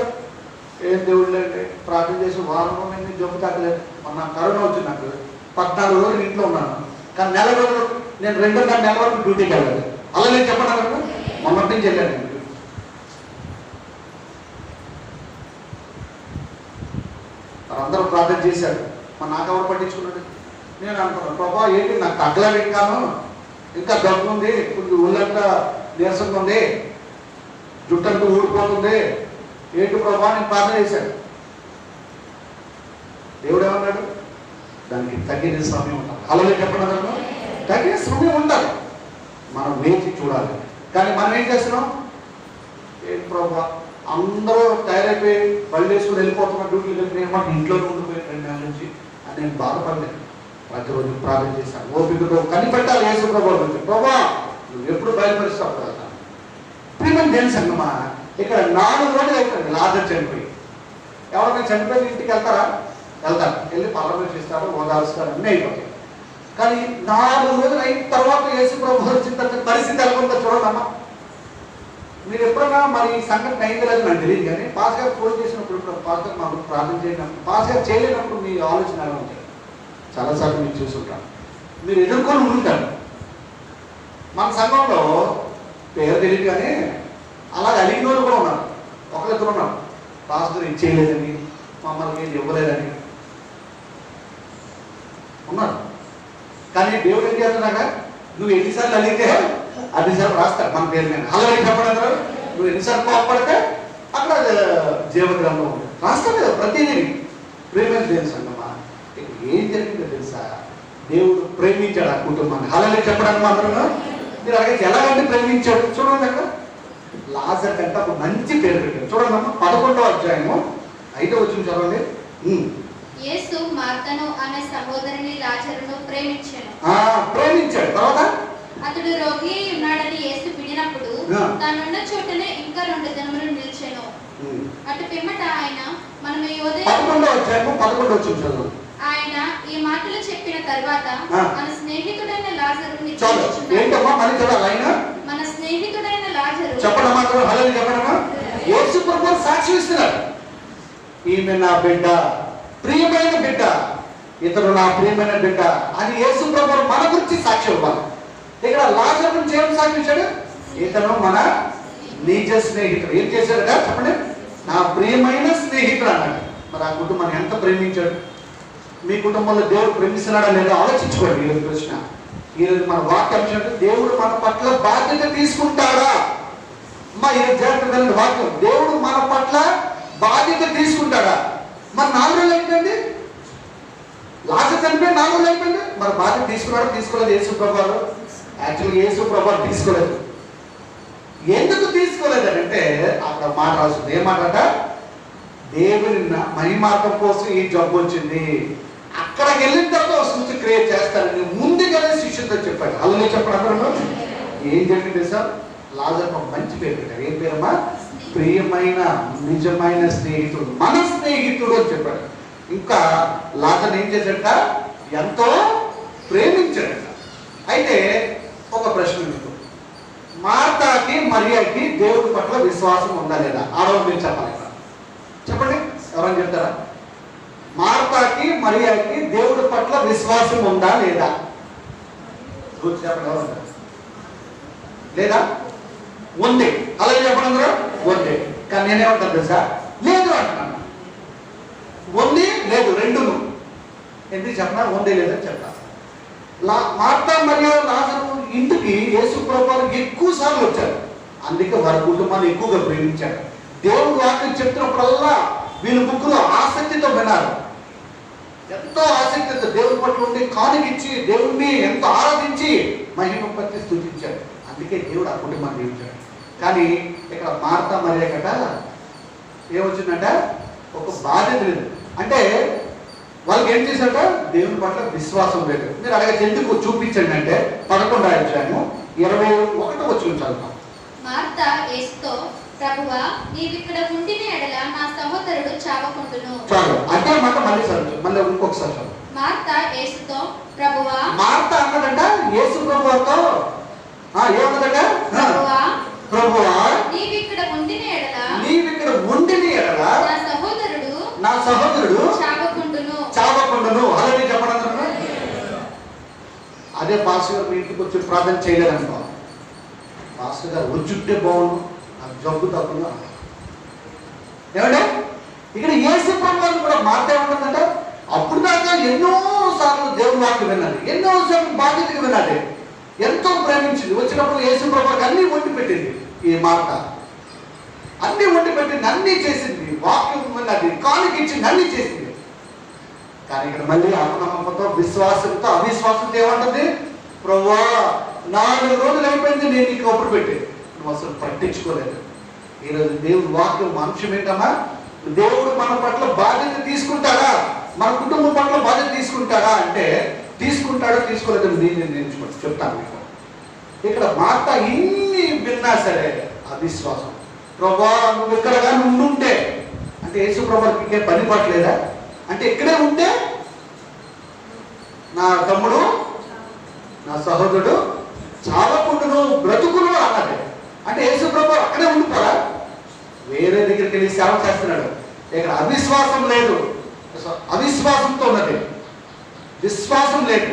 [SPEAKER 1] ఏం దేవుళ్ళు అంటే ప్రార్థన చేసి వారం నేను జబ్బు తగ్గలేదు. మొన్న కరోనా వచ్చింది, నాకు 14 రోజులు ఇంట్లో ఉన్నాను. కానీ నెల రోజులు నేను 2.5 నెలల వరకు డ్యూటీకి వెళ్ళాలి. అలాగే చెప్పండి అన్నారు. మొన్నటి నుంచి వెళ్ళాను నేను. అందరూ ప్రార్థన చేశారు. మరి నాకు ఎవరు పట్టించుకున్నాడు? నేను అనుకున్నాను, ప్రభా ఏంటి నాకు తగ్గలేదు, ఇంకా దగ్గు ఉంది, కొంచెం ఊళ్ళంతా నీరసంగా ఉంది, జుట్టంతా ఊడిపోతుంది, ఏంటి ప్రభా నేను ప్రార్థన చేశాను. దేవుడు ఏమన్నాడు, దానికి తగిన సమయం ఉండాలి. అలాగే చెప్పండి, తగిన సమయం ఉండాలి. మనం వేచి చూడాలి. కానీ మనం ఏం చేస్తున్నాం, ఏంటి ప్రభా అందరూ తయారైపోయి బళ్ళు వేసుకుని వెళ్ళిపోతున్నా, డ్యూటీకి వెళ్ళిపోయి ఇంట్లోనే ఉండిపోయి 2 నెలల నుంచి అని నేను బాధపడలేదు. ప్రతిరోజు ప్రార్థన చేశాను, ఓపికతో కనిపెట్టాలి. యేసు ప్రభు గురించి, ప్రభా నువ్వు ఎప్పుడు బయలుపరుస్తావు కదా. ప్రియమైన దేని సంగమా, ఇక్కడ 4 రోజులు అయిపోయింది లాజర్ చనిపోయి. ఎవరైనా చనిపోయి ఇంటికి వెళ్తారా? వెళ్తారు. వెళ్ళి పరామర్శిస్తారు, ఓదారుస్తారు, అన్నీ అయిపోతాయి. కానీ 4 రోజులు అయిన తర్వాత యేసు ప్రభు వచ్చిన పరిస్థితి ఎలా ఉందో చూడండి. మీరు ఎప్పుడైనా మరి ఈ సంఘటన అయింది లేదు నాకు తెలియదు, కానీ పాస్ గారు ఫోన్ చేసినప్పుడు, పాస్ గారు మాకు ప్రార్థన చేయనప్పుడు, పాస్ గారు చేయలేనప్పుడు మీ ఆలోచన ఎలా ఉంటాయి? చాలాసార్లు మీరు చూసుంటారు, మీరు ఎదుర్కొని ఉంటారు. మన సంఘంలో పేరు తెలియదు కానీ అలాగే అడిగిన వాళ్ళు కూడా ఉన్నారు. ఒకరిద్దరు ఉన్నారు, పాస్ గారు ఇది చేయలేదని, మమ్మల్ని ఏది ఇవ్వలేదని ఉన్నారు. కానీ దేవుడు ఏం చేస్తున్నాక, నువ్వు ఎన్నిసార్లు అడిగితే అన్నిసార్లు రాస్తాడు మన పేరు మీద. అలాగే చెప్పడం, నువ్వు ఎన్నిసార్లు కోపడితే అక్కడ జీవగ్రంథం రాస్తాడు కదా ప్రతిదీ. ప్రేమ దేని సంగమా, ఏం జరిగిందో తెలుసా, దేవుడు ప్రేమించాడు ఆ కుటుంబాన్ని. అలాగే చెప్పడానికి మాత్రం మీరు అలాగే ఎలాగంటే ప్రేమించాడు చూడండి. అక్కడ లాజర్ కంటే ఒక మంచి పేరు పెట్టాడు. చూడండి అమ్మ, 11వ అధ్యాయము 5వ వచనం చదవండి.
[SPEAKER 2] యేసు మార్తను అనే సహోదరుని లాజరును ప్రేమించాడు.
[SPEAKER 1] ప్రేమించాడు. తర్వాత
[SPEAKER 2] అతడు రోగి ఉన్నాడని యేసు వినినప్పుడు తానున్న చోటనే ఇంకా 2 దినములు నిలిచెను. అటు పిమ్మట ఆయన మనం ఈ ఉదయం
[SPEAKER 1] 11వ అధ్యాయము 11వ వచనం చదవండి.
[SPEAKER 2] ఆయన ఈ మాటలు చెప్పిన తర్వాత మన స్నేహితుడైన లాజరుని
[SPEAKER 1] ఏంటమ్మా మరి చదవాలి. ఆయన
[SPEAKER 2] మన స్నేహితుడైన లాజరు
[SPEAKER 1] చెప్పడం మాత్రం హల్లెలూయా చెప్పడమా. యేసు ప్రభువు సాక్ష్యం ఇస్తున్నాడు, ఈమె నా బిడ్డ, ప్రియమైన బిడ్డ, ఇతడు నా ప్రియమైన బిడ్డ అని యేసు ప్రభువు మన గురించి సాక్ష్యం ఇవ్వాలి. ఇక్కడ లాజరు గురించి ఏం సాక్ష్యం ఇచ్చాడు, ఇతను మన నిజ స్నేహితుడు. ఏం చేశాడు చెప్పండి, నా ప్రియమైన స్నేహితుడు అన్నాడు. మరి ఆ కుటుంబాన్ని ఎంత ప్రేమించాడు. మీ కుటుంబంలో దేవుడు ప్రేమిస్తున్నాడా లేదా ఆలోచించుకోండి. ఈరోజు ప్రశ్న, ఈరోజు మన వాక్యం దేవుడు మన పట్ల బాధ్యత తీసుకుంటాడా? అమ్మా ఈరోజు జాగ్రత్త వాక్యం, దేవుడు మన పట్ల బాధ్యత తీసుకుంటాడా? మరి 4 రోజులు అయిపోయింది, లాజరు చనిపోయి 4 రోజులు అయిపోయింది. మరి బాధ్యత తీసుకున్నాడు తీసుకోలేదు యేసు ప్రభువు? యాక్చువల్గా యేసు ప్రభువు తీసుకోలేదు. ఎందుకు తీసుకోలేదంటే అక్కడ మాట రాస్తుంది. ఏమాటట, దేవుని మహిమార్గం కోసం ఈ జబ్బు వచ్చింది, అక్కడికి వెళ్ళిన తర్వాత సూచి క్రియేట్ చేస్తారని ముందుగానే శిష్యులతో చెప్పాడు. అలాగే చెప్పడం అందరూ ఏం జరిగింది సార్, లాజర్ ఒక మంచి పేరు పెట్టారు. ఏం పేరమ్మా, ప్రియమైన నిజమైన స్నేహితుడు, మన స్నేహితుడు అని చెప్పాడు. ఇంకా లాజర్ ఏం చేశాడట, ఎంతో ప్రేమించాడట. అయితే ఒక ప్రశ్న మీకు, మార్తాకి మరియకి దేవుడి పట్ల విశ్వాసం ఉందా లేదా? ఆరోజు మీరు చెప్పాలి. చెప్పండి, ఎవరైనా చెప్తారా? మార్తాకి మరియకి దేవుడి పట్ల విశ్వాసం ఉందా లేదా? చెప్పండి, ఎవరు లేదా? ఉంది. అలాగే చెప్పడం కూడా ఉంది. కానీ నేనేమంటాను తెలుసా, లేదు అంటున్నాను. ఉంది లేదు రెండును. ఎందుకు చెప్పనా, ఉంది లేదని చెప్తాను. మార్తా మరియు లాజరు ఇంటికి యేసు ప్రభువు ఎక్కువ సార్లు వచ్చారు. అందుకే వారి కుటుంబాన్ని ఎక్కువగా ప్రేమించారు. దేవుడు వాక్యం చెప్తున్నప్పుడల్లా వీళ్ళు ముగ్గురు ఆసక్తితో విన్నారు. ఎంతో ఆసక్తితో దేవుడి పట్ల ఉండి కానుకిచ్చి దేవుడిని ఎంతో ఆరాధించి మహిమ పట్టి స్తుతించారు. అందుకే దేవుడు ఆ కుటుంబాన్ని దీవించాడు. కానీ ఇక్కడ మార్తా మరియ కట ఏమొచ్చిందంట, ఒక బాధ్యత లేదు. అంటే వాళ్ళకి ఏం చేశారట? దేవుని పట్ల విశ్వాసం లేదు. మీరు అడగచ్చు ఎందుకు చూపించండి అంటే 11వ అధ్యాయము 21వ వచనం చదువుతాం.
[SPEAKER 2] మార్త యేసుతో, ప్రభువా, నీవిక్కడ ఉండిన ఎడల నా సహోదరుడు చావకుండును.
[SPEAKER 1] చాలు అంటే మాట మళ్ళీ చదువు, మళ్ళీ ఇంకొకసారి చదువు.
[SPEAKER 2] మార్త యేసుతో, ప్రభువా,
[SPEAKER 1] మార్త అన్నదంట యేసు ప్రభువుతో ఏమన్నదంట? ప్రభువా,
[SPEAKER 2] నీవిక్కడ ఉండిన ఎడల
[SPEAKER 1] నా సహోదరుడు చావకుండును. అలాగే చెప్పడం. అదే పాస్టర్ గారు మీ ఇంటికి వచ్చి ప్రార్థన చేయలేదనుకో, పాస్టర్ గారు వచ్చుంటే బాగుండు, నాకు జబ్బు తప్పుగా ఏమంటే ఇక్కడ యేసు ప్రభువుని కూడా మార్త ఏమంటుందంట? అప్పుడు దాకా ఎన్నో సార్లు దేవుని వాక్యం విన్నది, ఎన్నో సార్లు బాధ్యతగా విన్నది, ఎంతో ప్రేమించింది. వచ్చినప్పుడు యేసు ప్రభువుకి అన్ని వండి పెట్టింది. ఈ మార్త అన్ని వండి పెట్టింది, అన్ని చేసింది, వాక్యం విన్నది, కాలుకి ఇచ్చింది, అన్ని చేసింది. కానీ ఇక్కడ మళ్ళీ అపనమ్మకంతో, విశ్వాసంతో, అవిశ్వాసంతో ఏమంటుంది? ప్రభువా, 4 రోజులు అయిపోయింది నేను నీకు కబురు పెట్టి, నువ్వు అసలు పట్టించుకోలేదు. ఈరోజు దేవుని వాక్యం అంశం ఏంటమ్మా? దేవుడు మన పట్ల బాధ్యత తీసుకుంటాడా? మన కుటుంబం పట్ల బాధ్యత తీసుకుంటాడా అంటే తీసుకుంటాడో తీసుకోలేదో నేను నిర్ణయించుకోండి. చెప్తాను మీకు. ఇక్కడ మాట ఇన్ని విన్నా సరే అవిశ్వాసం. ప్రభువా, నువ్వు ఎక్కడగా ఉండుంటే అంటే యేసు ప్రభువుకి ఇంకే పని పట్టలేదా? అంటే ఇక్కడే ఉంటే నా తమ్ముడు, నా సహోదరుడు చావకుండును, బ్రతుకును అన్నది. అంటే యేసు ప్రభువు అక్కడే ఉండిపోరా? వేరే దగ్గరికి వెళ్ళి సేవ చేస్తున్నాడు. ఇక్కడ అవిశ్వాసం లేదు, అవిశ్వాసంతో ఉన్నది, విశ్వాసం లేదు.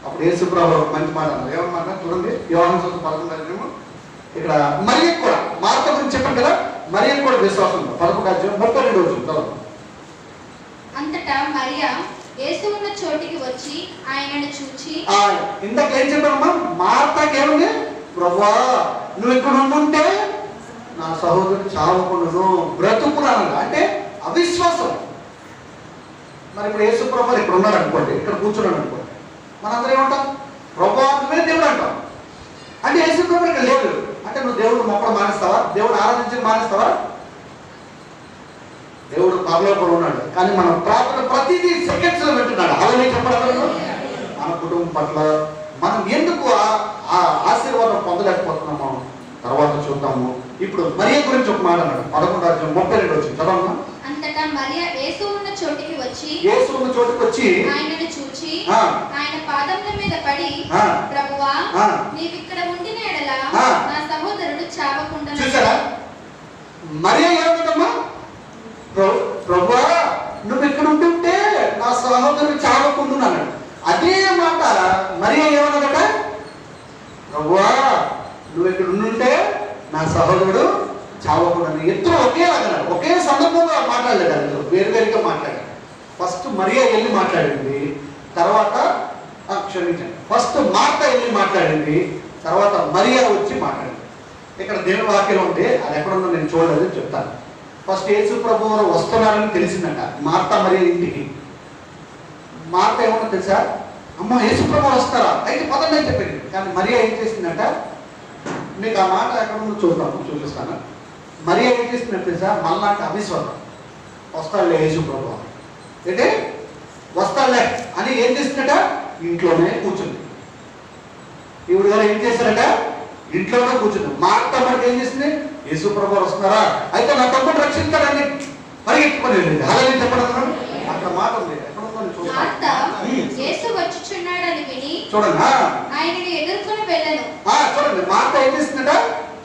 [SPEAKER 1] అప్పుడు యేసు ప్రభువు మంచి మాట అన్నారు. ఏమన్నమాట చూడండి, యోహాను సువార్త 11వ అధ్యాయము. ఇక్కడ మరియకు కూడా, మార్త గురించి చెప్పండి కదా, మరియకు కూడా విశ్వాసం ఉంది. 11వ అధ్యాయం 32వ వచనం.
[SPEAKER 2] అంతటా మరియా యేసు ఉన్న చోటికి వచ్చి ఆయనను చూచి,
[SPEAKER 1] ఇందాక ఏం చెప్పామమ్మా? మార్తకి ఏముంది? ప్రభువా, నువ్వు ఇక్కడ ఉండుంటే నా సహోదరుడు చావకుండును, బ్రతుకును అన్నాడు. అంటే అవిశ్వాసం. మరి ఇప్పుడు యేసు ప్రభువు ఇక్కడ ఉన్నాడు అనుకోండి, ఇక్కడ కూర్చున్నాడు అనుకోండి, మనందరం ఏమంటాం? ప్రభువా నువ్వే దేవుడు అంటాం. అంటే యేసు ప్రభువు ఇక్కడ లేదు అంటే నువ్వు దేవుడు మొక్కడం మానేస్తావా? దేవుడు ఆరాధించడం మానేస్తావా? దేవుడు పరలోకంలో ఉన్నాడు, కానీ మనం ప్రార్థన ప్రతిదీ సెకండ్స్ లో వింటున్నాడు. అలాగే చెప్పగలరు. మన కుటుంబం పట్ల మనం ఎందుకు ఆ ఆశీర్వాదం పొందలేకపోతున్నామో తర్వాత చూద్దాము. ఇప్పుడు మరియ గురించి ఒక మాట అన్నాడు. 11వ అధ్యాయం 32వ వచనం చదవమ్మా.
[SPEAKER 2] అంతటా మరియా యేసు ఉన్న చోటికి వచ్చి ఆయనను చూచి ఆయన పాదముల మీద పడి, ప్రభువా, నీవిక్కడ ఉండిన ఎడల నా సహోదరుడు చావకుండును.
[SPEAKER 1] చూసారా మరియ ఏమంటుందమ్మా? ప్రభువా, నువ్వు ఇక్కడ ఉంటుంటే నా సహోదరుడు చావకుండును అన్నాడు. అదే మాట మరియ ఏమన్నదట? ప్రభువా, నువ్వు ఇక్కడ ఉండుంటే నా సహోదరుడు చావకుండా. ఇద్దరు ఒకేలాగన్నాడు, ఒకే సందర్భంగా మాట్లాడలేదు. అది వేరువేరుగా మాట్లాడారు. ఫస్ట్ మరియ వెళ్ళి మాట్లాడింది, తర్వాత క్షమించండి, ఫస్ట్ మార్త వెళ్ళి మాట్లాడింది, తర్వాత మరియ వచ్చి మాట్లాడింది. ఇక్కడ దేవుని వాక్యం ఉంటే అది ఎక్కడుందో నేను చూడలేదు, చెప్తాను. ఫస్ట్ యేసు ప్రభువు వస్తున్నారని తెలిసిందంట మార్త మరియ ఇంటికి. మార్త ఏమన్నా తెలుసా? అమ్మ యేసు ప్రభువు వస్తారా, అయితే పదండి అని చెప్పింది. కానీ మరియ ఏం చేసిందంట? మీకు ఆ మాట ఎక్కడ ఉందో చూపిస్తాను. మరియ ఏం చేసిందంటే తెలుసా? మళ్ళాంటి అవిశ్వాసం. వస్తాడులే యేసు ప్రభువు, ఏంటి వస్తాడులే అని ఏం చేసిందట? ఇంట్లోనే కూర్చుంది. ఈవిడ గారు ఏం చేశారట? ఇంట్లోనే కూర్చుంది. మార్త మనకి ఏం చేసింది? యేసు ప్రభువు వస్తున్నారా, అయితే నా తమ్ముడు రక్షించాడని పరిగెత్తుకొని వెళ్ళింది. అలాగే చెప్పడం అక్కడ మాట ఉంది. చూడండి,
[SPEAKER 2] ఆయనని ఎదుర్కొని వెళ్ళను.
[SPEAKER 1] చూడండి, మార్త ఏం చేసిందట?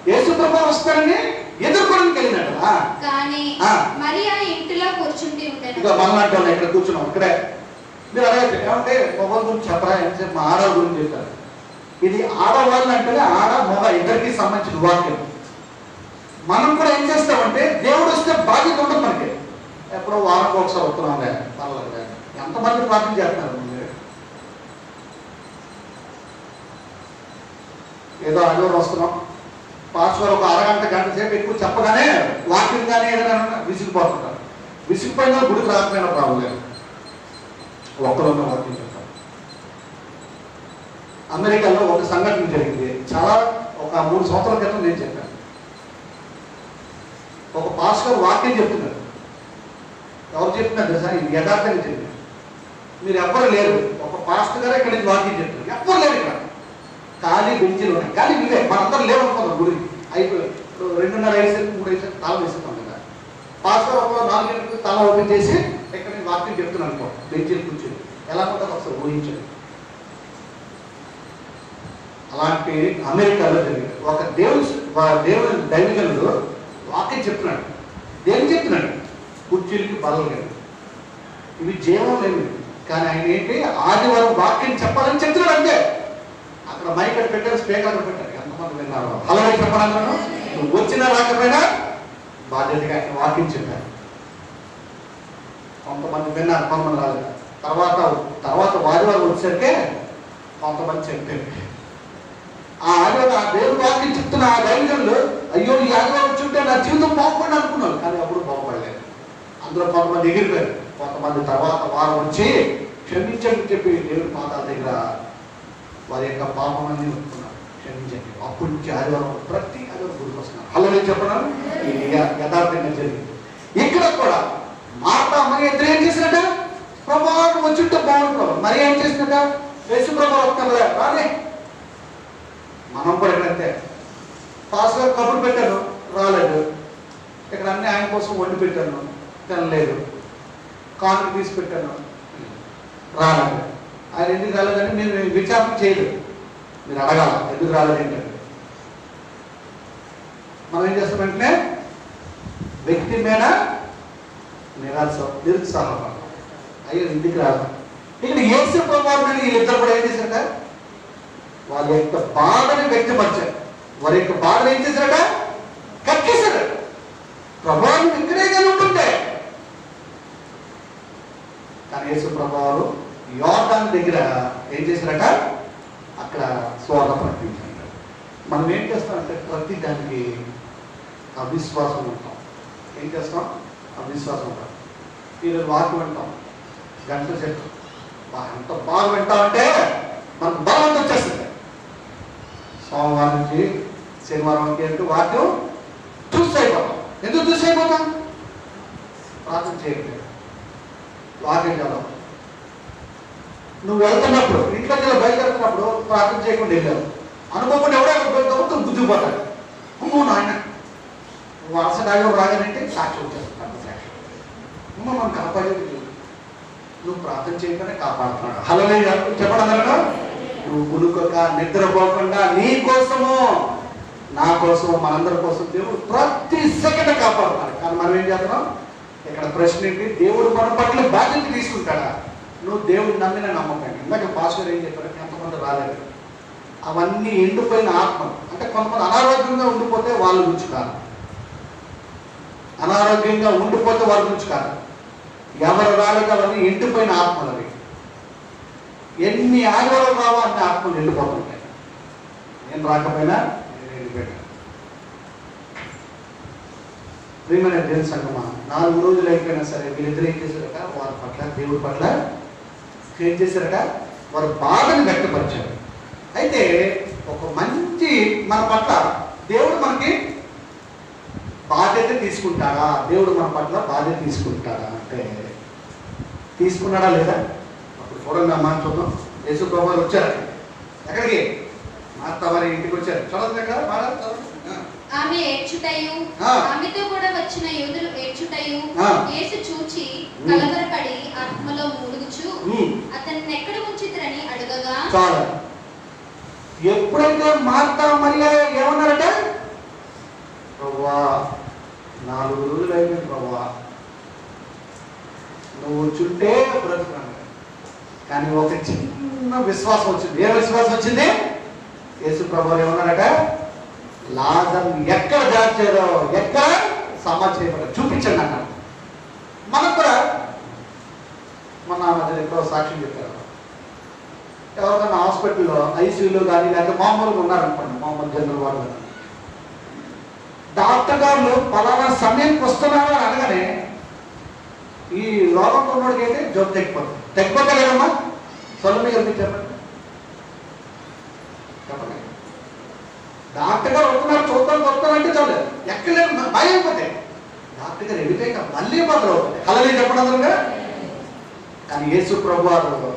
[SPEAKER 1] యేసు ప్రభువు వస్తారని ఎదుర్కోవడానికి వెళ్ళినట.
[SPEAKER 2] కానీ మరియా ఇంటిలో కూర్చుంటే ఉంటాను.
[SPEAKER 1] ఇక మళ్ళీ ఇక్కడ కూర్చున్నాం. ఇక్కడే మీరు అడగచ్చు ఏమంటే మొబైల్ గురించి చెప్పరా, ఎంతసేపు మా ఆడవాళ్ళ గురించి చెప్తారు. ఇది ఆడవాళ్ళు అంటేనే ఆడ మగ ఇద్దరికి సంబంధించిన వాక్యం. మనం కూడా ఏం చేస్తామంటే దేవుడు వస్తే బాధ్యత ఉండదు మనకి. ఎప్పుడో వారానికి ఒకసారి వస్తున్నాం, పర్లేదు. ఎంతమంది ప్రార్థన చేస్తున్నారు? ఏదో ఆదివారం వస్తున్నాం, పాస్టర్ ఒక అరగంట గంట సేపు ఎక్కువ చెప్పగానే వాక్యం కానీ ఏదైనా విసిగిపోతుంటారు. విసిగిపోయినా గుడికి రాకపోయినా ప్రాబ్లం లేదు, ఒక్కరున్న వాక్యం చెప్తారు. అమెరికాలో ఒక సంఘటన జరిగింది, చాలా ఒక 3 సంవత్సరాల క్రితం నేను చెప్పాను. ఒక పాస్టర్ వాక్యం చెప్తున్నారు. ఎవరు చెప్తున్నారు తెలుసా? ఇది యథార్థంగా చెప్పింది. మీరు ఎవ్వరు లేరు, ఒక పాస్టర్ గారు ఇక్కడ నుంచి వాకింగ్ చెప్తారు, ఎవ్వరు లేరు ఇక్కడ, ఖాళీ బెంచీలు ఉన్నాయి. ఖాళీ ఇవే మనందరం లేవనుకున్నాం గుడికి అయిపోయి 2:30 అయ్యేసరికి 3 అయ్యేసరికి తాళం వేసుకుంటాం కదా. పాస్టర్ ఒక 4 గంటలకు తాళం ఓపెన్ చేసి ఇక్కడ నుంచి వాకింగ్ చెప్తున్నాను అనుకో, బెంచీలు కూర్చొని ఎలా ఉంటుందో ఒకసారి ఊహించండి. అలాంటి అమెరికాలో జరిగింది. ఒక దేవుని దైవజనుడు వాక్యం చెప్తున్నాడు. దేవుని చెప్తున్నాడు, కుర్చీలకి బలలు లేదు, ఇవి జీవం లేవు. కానీ ఆయన ఏంటి ఆదివారం వాక్యం చెప్పాలని చెప్తున్నాడు అంతే. అక్కడ మైక్ అక్కడ పెట్టారు, స్పీకర్ అక్కడ పెట్టారు, ఎంతమంది విన్నారు? హలో చెప్పాలన్నాను, నువ్వు వచ్చినా రాకపోయినా బాధ్యతగా ఆయన వాక్యం చెప్పారు. కొంతమంది విన్నారు, కొంతమంది రాలేదు. తర్వాత ఆదివారం వచ్చేసరికి కొంతమంది చెప్పారు. ఆ ఆదివారం ఆ దేవుడు వాక్యం చెప్తున్న ఆ దైవజనులు అయ్యో ఈ ఆదివారం వచ్చుంటే నా జీవితం బాగుపడి అనుకున్నాను, కానీ అప్పుడు బాగుపడలేదు. అందులో కొంతమంది ఎగిరిపోయారు. కొంతమంది తర్వాత వారం వచ్చి క్షమించండి చెప్పి దేవుడి పాదాల దగ్గర వారి యొక్క పాపమని ఒప్పుకున్నారు, క్షమించండి. అప్పటి నుంచి ఆదివారం ప్రతి ఆదివారం గుడికి వస్తున్నారు. హలో చెప్పడం ఇది యథార్థంగా జరిగింది. ఇక్కడ కూడా మార్తా మరి ఇద్దరు ఏం చేసినట్ట, ప్రభావం వచ్చుంటే బాగుంటాం, మరి ఏం చేసినట్ట, యేసు ప్రభావం వస్తారులే రాలే. మనం కూడా ఎక్కడంతే పాస్టర్ కబురు పెట్టాను, రాలేదు. ఇక్కడ అన్నీ ఆయన కోసం వండి పెట్టాను, తినలేదు. కానుక తీసి పెట్టాను, రాలేదు. ఆయన ఎందుకు రాలేదని మీరు విచారణ చేయలేదు, మీరు అడగాల ఎందుకు రాలేదు ఏంటంటే. మనం ఏం చేస్తాం వెంటనే వ్యక్తి మీద నిరుత్సాహపడతాం, అయ్యో ఇంటికి రాదు. ఇక్కడ యేసు ప్రభువు మీద వీళ్ళిద్దరు కూడా ఏం చేశారట, వాళ్ళ యొక్క బాధని వ్యక్తపరిచారు. వారి యొక్క బాధను ఏం చేశారట, కక్కేశారు. ప్రభావం ఇక్కడే కానీ ఉంటుంటే, కానీ యేసు ప్రభువు యోర్దాను దగ్గర ఏం చేశారట, అక్కడ స్వార్థ ప్రకటించారు. మనం ఏం చేస్తామంటే ప్రతి దానికి అవిశ్వాసం ఉంటాం. ఏం చేస్తాం, అవిశ్వాసం ఉంటాం. ఈరోజు వాక్యం వింటాం, గంట సేపు ఎంత బాగా వింటామంటే మనకు బలం వచ్చేస్తుంది. సోమవారం నుంచి శనివారం వరకు వాక్యం చూసి అయిపోతాం. ఎందుకు చూసి అయిపోతాం, ప్రార్థన చేయట్లేదు, వాక్యం చదవం. నువ్వు వెళ్తున్నప్పుడు ఇంట్లో బయలుదేరుతున్నప్పుడు ప్రార్థన చేయకుండా వెళ్ళావు అనుకోకుండా ఎవడో గుద్దుకుపోతాడు. అమ్మో నాయన వరుస డాగం రాగానంటే సాక్షి వచ్చేస్తాడు, సాక్షి అమ్మో మనం కాపాడేది, నువ్వు ప్రార్థన చేయకుండా కాపాడుతున్నాడు. హలో చెప్పడం నువ్వు గునుకొక నిద్రపోకుండా నీ కోసము నా కోసము మనందరి కోసం దేవుడు ప్రతి సెకండ్ కాపాడుతున్నాడు. కానీ మనం ఏం చేస్తున్నాం, ఇక్కడ ప్రశ్న ఏంటి, దేవుడు మన పట్ల బాధ్యత తీసుకుంటాడా? నువ్వు దేవుడు నమ్మిన నమ్మకం. ఇందాక పాస్టర్ ఏం చెప్పారు, ఎంతమంది రాలేదు, అవన్నీ ఎండిపోయిన ఆత్మ. అంటే కొంతమంది అనారోగ్యంగా ఉండిపోతే వాళ్ళ గురించి కాదు, అనారోగ్యంగా ఉండిపోతే వాళ్ళ గురించి కాదు, ఎవరు రాలేదు అవన్నీ ఎండిపోయిన ఆత్మలు. అవి ఎన్ని ఆదివారం రావో అన్ని ఆత్మలు ఎండిపోతుంటాయి. నేను రాకపోయినా నేను ఎండిపోయాను. ప్రియమైన దేవుని సంగమా, 4 రోజులు అయిపోయినా సరే వీళ్ళిద్దరు ఏం చేశారట, వారి పట్ల దేవుడి పట్ల ఏం చేశారట, వారు బాధను వ్యక్తపరిచారు. అయితే ఒక మంచి మన పట్ల దేవుడు మనకి బాధ్యత తీసుకుంటాడా, దేవుడు మన పట్ల బాధ్యత తీసుకుంటాడా అంటే తీసుకున్నాడా లేదా? అప్పుడు చూడండి అమ్మా, చూద్దాం. యేసు ప్రభువు వచ్చారు ఎక్కడికి, మార్తా వారి ఇంటికి వచ్చారు. చూడండి అక్కడ
[SPEAKER 2] ఆమె ఏడ్చుటయు ఆమెతో కూడా వచ్చిన యూదులు ఏడ్చుటయు యేసు చూచి కలవరపడి ఆత్మలో మూలుగుచు అతన్ని ఎక్కడ ఉంచిద్రని అడగగా,
[SPEAKER 1] చాలా ఎప్పుడైతే మార్తా మరియా ఏమన్నారట, ప్రభువా 4 రోజులు అయిపోయింది ప్రభువా, నువ్వు చుట్టే బ్రతుకున్నాను. కానీ ఒక చిన్న విశ్వాసం వచ్చింది. ఏ విశ్వాసం వచ్చింది? యేసు ప్రభువు ఏమన్నారట, లాజరు ఎక్కడ దాచారో, ఎక్కడ సమాధి చేయబడ్డారో చూపించండి అన్నాడు. మనకు కూడా మన నాన్న ఎక్కువ సాక్ష్యం చెప్పారు. ఎవరికైనా హాస్పిటల్లో ఐసీయూలో కానీ లేకపోతే మామూలుగా ఉన్నారనుకోండి, మామూలు జనరల్ వాళ్ళు, డాక్టర్ గారు పలానా సమయానికి వస్తున్నారని అనగానే ఈ రోగంతో ఉన్నోడికి అయితే జబ్బు తెగిపోతలేదమ్మా. సొల్లు గారు చెప్పండి, చెప్పండి. డాక్టర్ గారు వస్తున్నారు, చూస్తానంటే చాలు, ఎక్కలేదు భయం అయిపోతాయి. డాక్టర్ గారు వెళ్ళిపోయాక మళ్ళీ మొదలు అవుతుంది. కలలే చెప్పడం. కానీ యేసు ప్రభువారు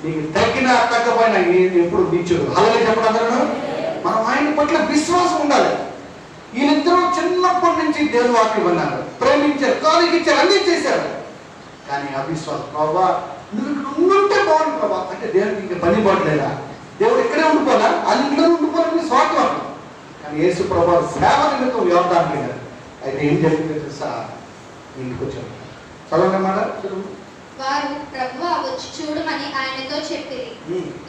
[SPEAKER 1] నీకు తగ్గినా తగ్గపోయినా ఎప్పుడు నీచుడు. అలాగే చెప్పడం మనం ఆయన పట్ల విశ్వాసం ఉండాలి. వీళ్ళిద్దరూ చిన్నప్పటి నుంచి దేవుని వాక్యం విన్నారు, ప్రేమించారు, కాలికి ఇచ్చారు, అన్నీ చేశారు. కానీ అవిశ్వాసం, ప్రభా నువ్వు ఇక్కడ ఉండుంటే బాగుంది ప్రభా అంటే దేవుడికి ఇంకా పని పడలేదా, దేవుడు ఇక్కడే ఉండిపోదా, అది ఇంట్లో ఉండిపోవాలని స్వార్థం. కానీ యేసు ప్రభా సేవ నిమిత్తం వ్యవధానం లేదు. అయితే ఏం జరిగిందో తెలుసా, ఇంటికి వచ్చారు. చదవనమాట
[SPEAKER 2] వారు ప్రభువా వచ్చి చూడమని ఆయనతో చెప్పిరి.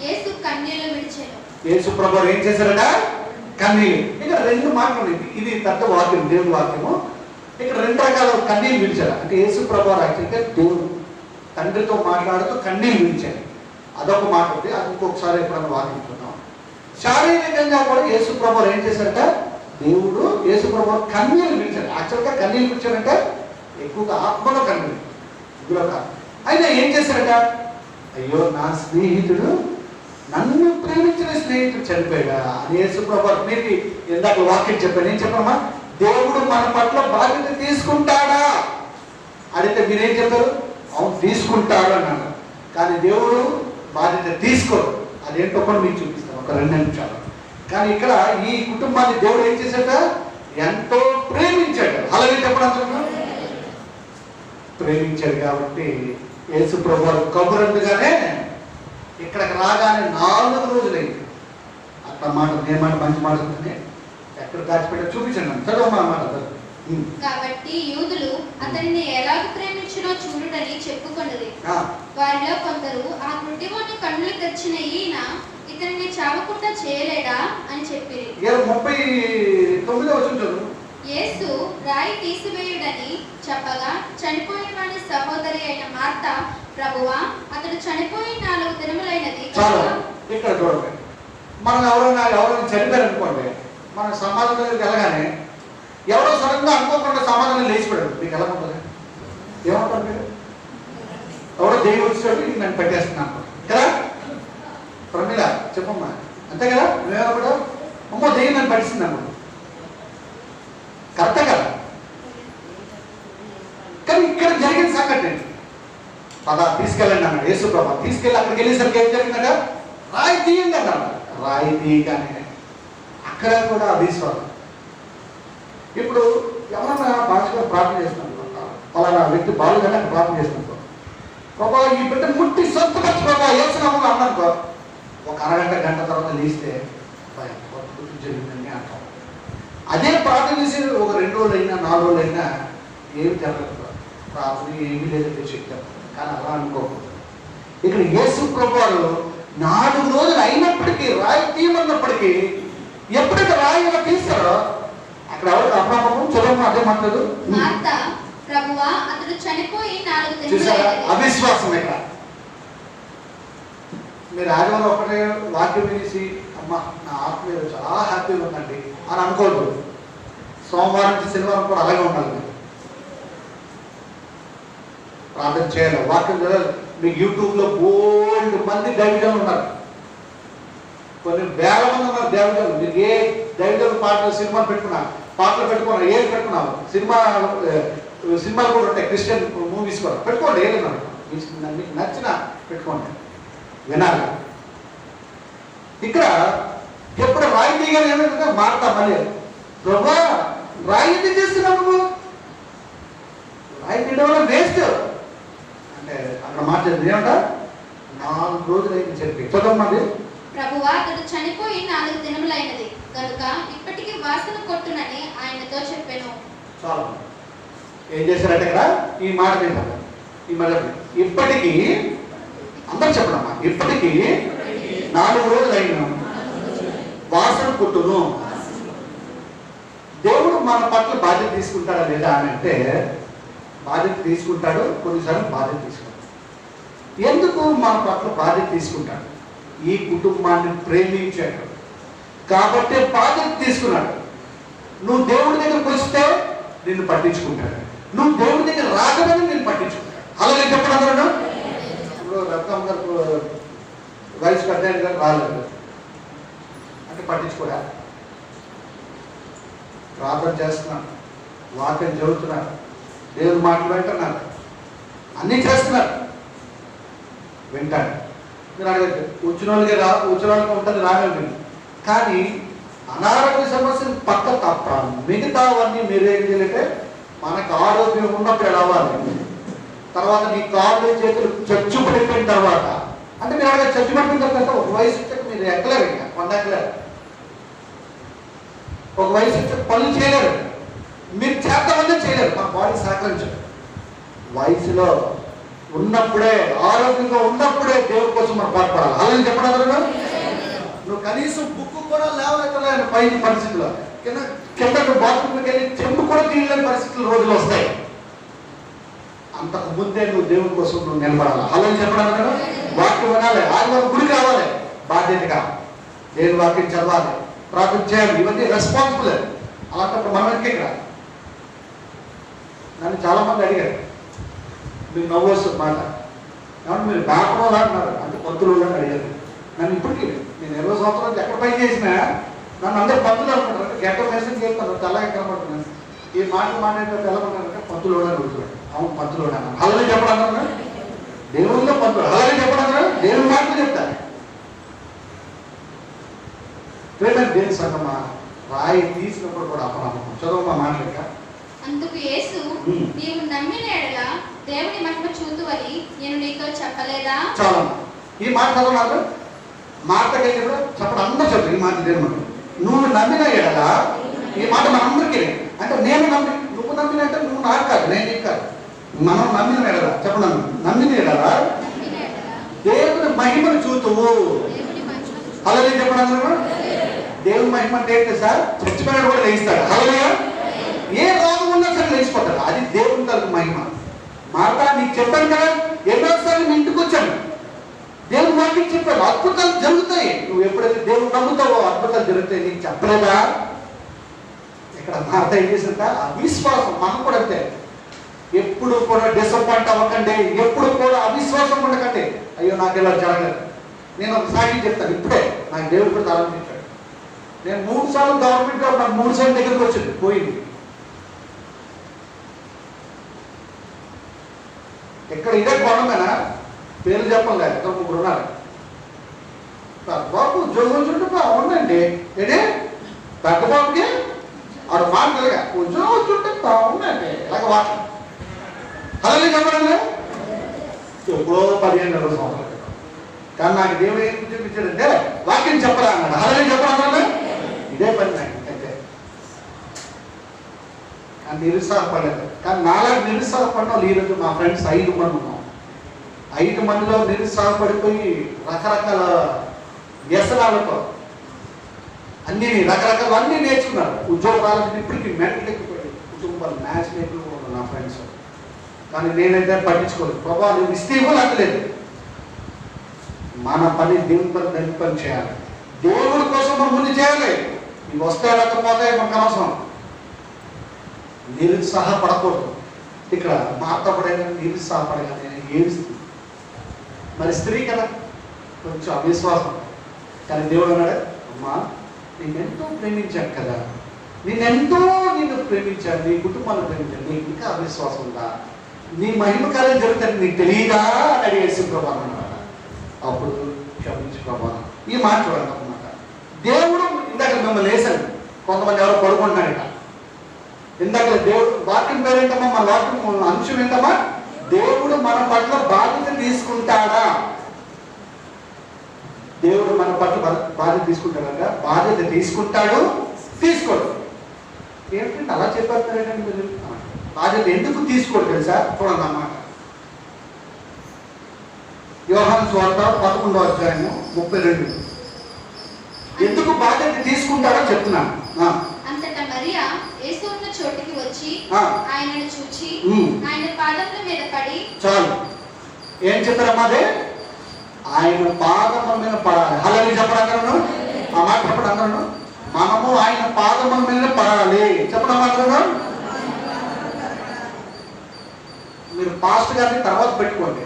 [SPEAKER 2] యేసు కన్నీళ్లు విడిచెను. యేసు
[SPEAKER 1] ప్రభువు ఏం చేశారట? కన్నీళ్ళు. ఇక్కడ రెండు మాటలు, ఇది పెద్ద వాక్యం, దేవుని వాక్యము. ఇక్కడ రెండు రకాల కన్నీళ్ళు విడిచారు. అంటే యేసు ప్రభువు యాక్చువల్గా దేవుడు తండ్రితో మాట్లాడుతూ కన్నీళ్ళు విడిచారు. అదొక మాట ఉంది, అది ఇంకొకసారి ఎప్పుడన్నా వాదించుకున్నాం. శారీరకంగా కూడా యేసు ప్రభువు ఏం చేశారట? దేవుడు యేసు ప్రభువు కన్నీళ్ళు విడిచారు. యాక్చువల్గా కన్నీళ్ళు విడిచారంటే ఎక్కువగా ఆత్మలో కన్నీళ్ళు, ఇదిలో కాదు. అయినా ఏం చేశారట? అయ్యో నా స్నేహితుడు, నన్ను ప్రేమించిన స్నేహితుడు చనిపోయాడా అని యేసు ప్రభువు. మీరు ఇందాక వాక్యం చెప్పాను, ఏం చెప్పమ్మా? దేవుడు మన పట్ల బాధ్యత తీసుకుంటాడా అడిగితే మీరేం చెప్పారు? అవును తీసుకుంటాడు అన్నాడు. కానీ దేవుడు బాధ్యత తీసుకోరు. అదేంటో కూడా మీకు చూపిస్తాను ఒక 2 నిమిషాలు. కానీ ఇక్కడ ఈ కుటుంబాన్ని దేవుడు ఏం చేశాట? ఎంతో ప్రేమించాడు. అలాగే చెప్పడం ప్రేమించాడు. కాబట్టి యేసు ప్రభువు కబురందుగానే ఇక్కడికి రాగానే 4 రోజులైంది. అట్లా మాట ఏ మాట మంచి మాట ఉంటుంది, ఎక్కడ దాచిపెట్టా చూపించండి. చదవమా మాట.
[SPEAKER 2] కాబట్టి యూదులు అతనిని ఎలాగ ప్రేమించినో చూడుడని చెప్పుకొన్నది. వారిలో కొందరు ఆ గుడ్డివాని కన్నులు తెరిచిన ఈయన ఇతనిని చావకుండా చేయలేడా అని చెప్పిరి. 39వ వచనం. యేసు రాయి తీసివేయుడని చెప్పగా చనిపోయిన వాని సహోదరి అయిన మార్త, ప్రభువా అతడు చనిపోయి 4 దినములైనది.
[SPEAKER 1] ఇక్కడ చూడండి, మనం ఎవరైనా చనిపోయారనుకోండి, మన సమాజంలోకి వెళ్ళగానే ఎవరో సడన్గా అనుకోకుండా సమాధానం లేచిపోయాడు, మీకు ఎలా ఉంటుంది? ఏమంటారు మీరు? ఎవరో దెయ్యం వచ్చాడు నేను పెట్టేస్తున్నాను కదా, ప్రమిళ చెప్పమ్మా, అంతే కదా? నువ్వేమో అమ్మో దెయ్యం నన్ను పట్టిస్తుంది అన్నమాట, కరెక్టే కదా? కానీ ఇక్కడ జరిగిన సంఘటన ఏంటి? పదా తీసుకెళ్ళండి అన్నాడు యేసు ప్రభు. తీసుకెళ్ళి అక్కడికి వెళ్ళేసరికి ఏం జరిగిందట? రాయి తీయండి అన్నాడు. రాయి తీయగానే అక్కడ కూడా అవిశ్వాసం. ఇప్పుడు ఎవరన్నా భాషగా ప్రార్థన చేస్తున్నారు, అలానా వ్యక్తి బాలుగానే ప్రార్థన చేస్తున్నారు, ప్రభా ఈ బిడ్డ ముట్టి సొంతపచ్చి ప్రభా వేసినాము అన్నానుకో, ఒక అరగంట గంట తర్వాత లేస్తే జరిగిందని అంటాం. అదే ప్రార్థన చేసి ఒక 2 రోజులైనా 4 రోజులైనా ఏమి జరగదు, ప్రార్థన ఏమీ లేదంటే చెప్తాం. కానీ అలా అనుకోకూడదు. ఇక్కడ యేసు ప్రభువారు 4 రోజులు అయినప్పటికీ, రాయి తీయమన్నప్పటికీ, ఎప్పుడైతే రాయి ఇలా తీస్తారో అక్కడ ఎవరికి అప్రామం చదవము అదే మాట్లాడు.
[SPEAKER 2] ప్రభువా అతడు చనిపోయి 4
[SPEAKER 1] దినాలు. అవిశ్వాసం. ఇక్కడ మీరు ఆదివారం ఒకటే వాక్యం వినేసి అమ్మ నా ఆత్మ చాలా హ్యాపీగా ఉందండి అని అనుకోవద్దు. సోమవారం నుంచి శనివారం కూడా అలాగే ఉండాలి. మీరు ప్రార్థన చేయాలి, వాక్యం చదవాలి. మీకు యూట్యూబ్లో బోల్డ్ మంది దైవజనులు ఉన్నారు, కొన్ని వేల మంది ఉన్నారు దైవజనులు. మీరు ఏ దైవజనులు పాటలు సినిమాలు పెట్టుకున్నారు, పాటలు పెట్టుకున్నారు, ఏది పెట్టుకున్నావు, సినిమాలు కూడా ఉంటాయి, క్రిస్టియన్ మూవీస్ కూడా పెట్టుకోండి, ఏదైనా మీకు నచ్చిన పెట్టుకోండి, వినాలి. ఇక్కడ ఎప్పుడు రాయి తీయగానే ఏమైందంటే మార్తా మళ్ళీ, ప్రభా రాయి ఎందుకు చేస్తున్నావు నువ్వు? రాయి తీయడం వల్ల వేస్ట్ అంటే అక్కడ మాట్లాడింది ఏమంట? 4 రోజులు అయింది చెప్పి చదవమంది.
[SPEAKER 2] ప్రభువా అతడు చనిపోయి 4 దినములైనది కనుక ఇప్పటికీ వాసన కొట్టునని ఆయనతో చెప్పాను.
[SPEAKER 1] చాలు. ఏం చేశారంటే ఇక్కడ ఈ మాట మీద ఈ మాట ఇప్పటికీ అందరు చెప్పడమ్మా, ఇప్పటికీ 4 రోజులు అయిన వాసన కొట్టును. దేవుడు మన పట్ల బాధ్యత తీసుకుంటాడా లేదా అని అంటే బాధ్యత తీసుకుంటాడు, కొన్నిసార్లు బాధ్యత తీసుకుంటాడు. ఎందుకు మన పట్ల బాధ్యత తీసుకుంటాడు? ఈ కుటుంబాన్ని ప్రేమించాడు కాబట్టి బాధ్యత తీసుకున్నాడు. నువ్వు దేవుడి దగ్గరకు వస్తే నిన్ను పట్టించుకుంటాడు, నువ్వు దేవుడి దగ్గర రాకపోతే నిన్ను పట్టించుకుంటాడు. అలాగే చెప్పడం ఇప్పుడు రత్నం గారు వయసు పెద్ద గారు రాలేదు అంటే పట్టించుకోడా? ప్రార్థన చేస్తున్నాడు, వాక్యం చదువుతున్నాడు, దేవుని మాటలు వింటున్నారు, అన్నీ చేస్తున్నారు. వింటాడు. మీరు అడగచ్చు వచ్చిన వాళ్ళకి ఉంటుంది రాగలిగింది. కానీ అనారోగ్య సమస్యలు పక్క తప్ప మిగతావన్నీ మీరు ఏం చేయాలంటే మనకు ఆరోగ్యం ఉన్నప్పుడు ఎలా అవ్వాలి, తర్వాత నీ కాళ్ళు చేతులు చచ్చు పడిపోయిన తర్వాత అంటే మీరు అడగ చచ్చు పడిపోయిన తర్వాత ఒక వయసు వచ్చాక మీరు ఎక్కలేరు, ఇంకా కొండ ఎక్కలేరు. ఒక వయసు వచ్చాక పనులు చేయలేరు, మీరు చేద్దామన్నా చేయలేరు, మా బాడీ సహకరించదు. వయసులో ఉన్నప్పుడే ఆరోగ్యంగా ఉన్నప్పుడే దేవుడి కోసం మనం పాటుపడాలి. అలాగే చెప్పడం నువ్వు కనీసం బుక్ కూడా లేవలేకపోయిన పైన పరిస్థితుల్లో కింద బాత్రూమ్కి వెళ్ళి చెంపు కూడా తీయలేని పరిస్థితులు రోజులు వస్తాయి. అంతకు ముందే నువ్వు దేవుడి కోసం నువ్వు నిలబడాలి. అలాగే చెప్పడం కదా వాక్యం వినాలి, ఆదివారం గుడికి రావాలి, బాధ్యతగా దేవుని వాక్యం చదవాలి, ప్రార్థన చేయాలి, ఇవన్నీ రెస్పాన్సిబుల్. అలాంటప్పుడు మనకి ఇక్కడ నన్ను చాలామంది అడిగారు, మీరు నవ్వొస్తుంది మాట ఏమన్నా మీరు బాపడోలా అన్నారు, అంటే పంతులు అడిగారు నన్ను. ఇప్పటికీ నేను 20 సంవత్సరాలు ఎక్కడ పని చేసినా నన్ను అందరూ పంతులు అనుకుంటారు. గంట మెసేజ్ చేస్తాను తెల్లగా కనబడుతున్నాను, ఈ మాట్లాడితే తెల్లమన్నారంటే పంతులు అడుగుతున్నాడు. అవును పంతులు అన్నాను. అలాగే చెప్పడం అన్నా దేవుళ్ళలో పంతులు, అలాగే చెప్పడం అన్నా దేవుని మాటలు చెప్తాను. దేవుని సంగమా రాయి తీసినప్పుడు కూడా అపనమ్మకం చదువు మా మాట్లాడక.
[SPEAKER 2] అందుకు యేసు నీవు నమ్మిన ఎడల దేవుని మహిమ చూతువని నేను నీతో చెప్పలేదా?
[SPEAKER 1] చాలా ఈ మాట చదవాలి, మాటకి చెప్పడం అందరూ చెప్పు. ఈ మాట దేవుడు నువ్వు నమ్మిన ఎడల, ఈ మాట మనందరికీ అంటే నేను నమ్మి నువ్వు నమ్మినంటే నువ్వు నాకు కాదు, నేను నీకు కాదు. మనం నమ్మిన ఎడల చెప్పడం నమ్మిన ఎడల దేవుని మహిమను చూతువు. అలాగే చెప్పడం దేవుని మహిమ అంటే ఏంటి సార్? చచ్చిపోయినాడు కూడా లేయిస్తాడు. అలాగే ఏ రోగం ఉన్నా సరే లేచిపోతాడు, అది దేవుని తరపు మహిమ. మాట నీకు చెప్పాను కదా, ఎన్నోసార్లు మీ ఇంటికి వచ్చాను, దేవుని వాక్యం చెప్పాడు, అద్భుతాలు జరుగుతాయి. నువ్వు ఎప్పుడైతే దేవుడు నమ్ముతావో అద్భుతాలు జరుగుతాయి. నీకు చెప్పలేదా? ఇక్కడ మాట ఏం చేసిందా? అవిశ్వాసం. మనం కూడా అంతే, ఎప్పుడు కూడా డిసప్పాయింట్ అవ్వకండి, ఎప్పుడు కూడా అవిశ్వాసం ఉండకండి. అయ్యో నాకు ఇలా జరగలేదు. నేను ఒక సాక్షి చెప్తాను, ఇప్పుడే నాకు దేవుడు కూడా ఆలోచించాడు. నేను 3 సార్లు గవర్నమెంట్ జాబ్, నాకు 3 సార్లు దగ్గరికి వచ్చింది, పోయింది. ఇక్కడ ఇదే కొనమేనా పేరు చెప్పలే, ఇద్దరు ముగ్గురు ఉన్నారు. బాబు ఉద్యోగం చుట్టూ ఉందండి, ఏడే పెద్ద బాబుకి ఆడు మాట్లాడగా ఉద్యోగం చుట్టూ బాగుందండి ఇలాగ మాట. అలాగే చెప్పడం ఎప్పుడో 15-20 సంవత్సరాలు. కానీ నాకు దేవుడు ఏం చూపించాడంటే వాక్యం చెప్పరా అన్నాడు. అలాగే చెప్పడం ఇదే పని నాకు అయితే. కానీ నిరుత్సాహపడలేదు. కానీ నాలాగా నిరుత్సాహపడిన వాళ్ళు ఈరోజు మా ఫ్రెండ్స్ 5 మంది ఉన్నాం. 5 మందిలో నిరుత్సాహపడిపోయి రకరకాల వ్యసనాలతో అన్ని రకరకాల అన్నీ నేర్చుకున్నారు. ఉద్యోగాలకు ఇప్పటికీ మెంటల్ ఎక్కిపోయి కుటుంబాలు మ్యాచ్ నేర్చుకున్నారు నా ఫ్రెండ్స్. కానీ నేనైతే పట్టించుకోలేదు. ప్రభా నువ్వు ఇస్తే ఇవ్వలేదు, మన పని దేవుని పని దేవుని పని చేయాలి, దేవుడి కోసం మనం ముందు చేయాలి. ఇవి వస్తే లేకపోతే మనకు అవసరం. నిరుత్సాహపడకూడదు. ఇక్కడ మాట్లాడైనా నిరుత్సాహపడగానే ఏడుస్తుంది. మరి స్త్రీ కదా కొంచెం అవిశ్వాసం. కానీ దేవుడు అన్నాడు, అమ్మా నేనెంతో ప్రేమించాను కదా, నిన్ను ప్రేమించాను, నీ కుటుంబాన్ని ప్రేమించాను, నీకు ఇంకా అవిశ్వాసం ఉందా? నీ మహిమ కార్యం జరుగుతుంది నీకు తెలియదా అని అడిగేసి ప్రభా అన్నమాట. అప్పుడు క్షమించు ప్రభా ఈ మాట చూడండి అన్నమాట. దేవుడు ఇందాక మిమ్మల్ని వేశాను, కొంతమంది ఎవరో పడుకుంటున్నారట. ఇందాక దేవుడు వాక్యం పేరేంటమ్మా, మన వాక్యం అంశం ఏంటమ్మా? దేవుడు మన పట్ల బాధ్యత తీసుకుంటాడా? దేవుడు మన పట్ల బాధ్యత తీసుకుంటాడా? బాధ్యత తీసుకుంటాడు, తీసుకోడు. ఏంటంటే అలా చెప్పేస్తారేంటంటే మీరు బాధ్యత ఎందుకు తీసుకోడు తెలుసా? చూడండి అన్నమాట. యోహాను సువార్త 11వ అధ్యాయము 32. ఎందుకు బాధ్యత తీసుకుంటాడో చెప్తున్నాను.
[SPEAKER 2] అంతటా మరియా యేసు ఉన్న చోటికి వచ్చి ఆయనను చూచి ఆయన పాదముల మీద పడి. చాలు
[SPEAKER 1] ఏం చెప్పారమ్మా? అదే ఆయన పాదముల మీద పడాలి. అలాగే చెప్పడం ఆ మాట చెప్పడం మనము ఆయన పాదముల మీద పడాలి చెప్పడం మాత్రం. మీరు పాస్ట్ గారిని తర్వాత పెట్టుకోండి.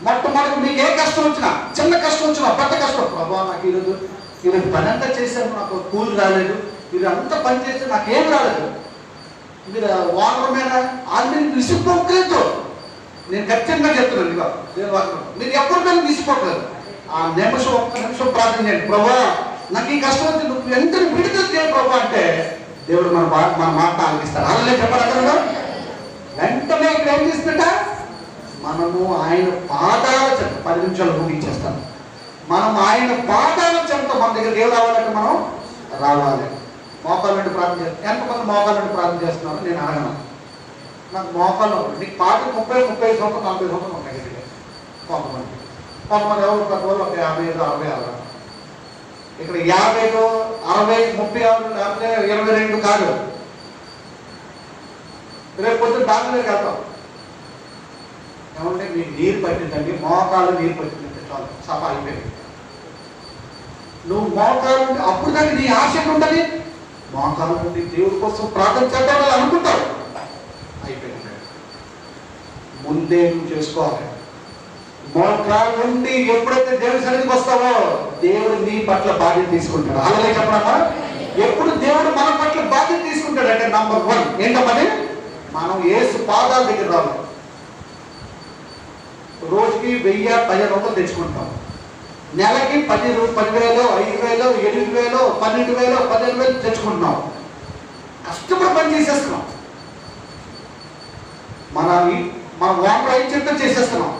[SPEAKER 1] మొట్టమొదటి మీకు ఏ కష్టం వచ్చినా, చిన్న కష్టం వచ్చినా, పెద్ద కష్టం, ప్రభా నాకు ఈరోజు పని అంతా చేశాను, నాకు కూలి రాలేదు, మీరు అంతా పని చేస్తే నాకేం రాలేదు, మీరు వాటర్ మీద ఆల్రెడీ విసుక్కోలేదు. నేను ఖచ్చితంగా చెప్తున్నాను. ఇదిగో దేవుని వాక్యం మీరు ఎవరికైనా తీసుకోవట్లేదు. ఆ నిమిషం ఒక్క నిమిషం ప్రార్థన చేయండి. ప్రభా నాకు ఈ కష్టం వచ్చి నువ్వు ఎంత విడుదల చేయ ప్రభా అంటే దేవుడు మన మాట ఆలకిస్తాడు. అలాగే చెప్పాలి. వెంటనే ఇక్కడ ఏం చేస్తుందట, మనము ఆయన పాదాల చెంత 10 నిమిషాలు ముగించేస్తాను. మనం ఆయన పాదాల చెంత మన దగ్గర దేవుడు రావాలంటే మనం రావాలి. మోకాళ్ళ నుండి ప్రార్థన చేస్తాం. ఎంతమంది మోకాళ్ళ నుండి ప్రార్థన చేస్తున్నారు నేను అడగను. నాకు మోకాళ్ళు నీకు పాట 30 సంవత్సరం 40 సంవత్సరం ఉంటాయి. కొంతమంది ఎవరు పెద్దవాళ్ళు ఒక 55 66. ఇక్కడ 50 60 36 లేకపోతే 22 కాదు. రేపు పొద్దున డాక్టర్ వెళ్తాం. ఏమంటే మీకు నీరు పట్టిందండి, మోకాలు నీరు పట్టిందంటే చాలు, సఫా అయిపోయింది. నువ్వు మోకాలు అప్పుడు దాన్ని నీ ఆశ ఉండాలి. మోకాలు నుండి దేవుడి కోసం ప్రార్థన చేద్దామని అనుకుంటావు, అయిపోయింది. ముందే నువ్వు చేసుకోవాలి. మోకాలు నుండి ఎప్పుడైతే దేవుడి సన్నిధికి వస్తావో దేవుడు నీ పట్ల బాధ్యత తీసుకుంటాడు. అలాగే చెప్పడమ్మా, ఎప్పుడు దేవుడు మన పట్ల బాధ్యత తీసుకుంటాడంటే నంబర్ 1 ఏంటమ్మని, మనం యేసు పాదాల దగ్గర రావాలి. రోజుకి 1000-1500 తెచ్చుకుంటాం. నెలకి 10,000 5,000 8,000 12,000 15,000 తెచ్చుకుంటున్నాం. కష్టపడి పని చేసేస్తున్నాం. మన ఓనర్ ఏం చెప్తా చేసేస్తున్నాం.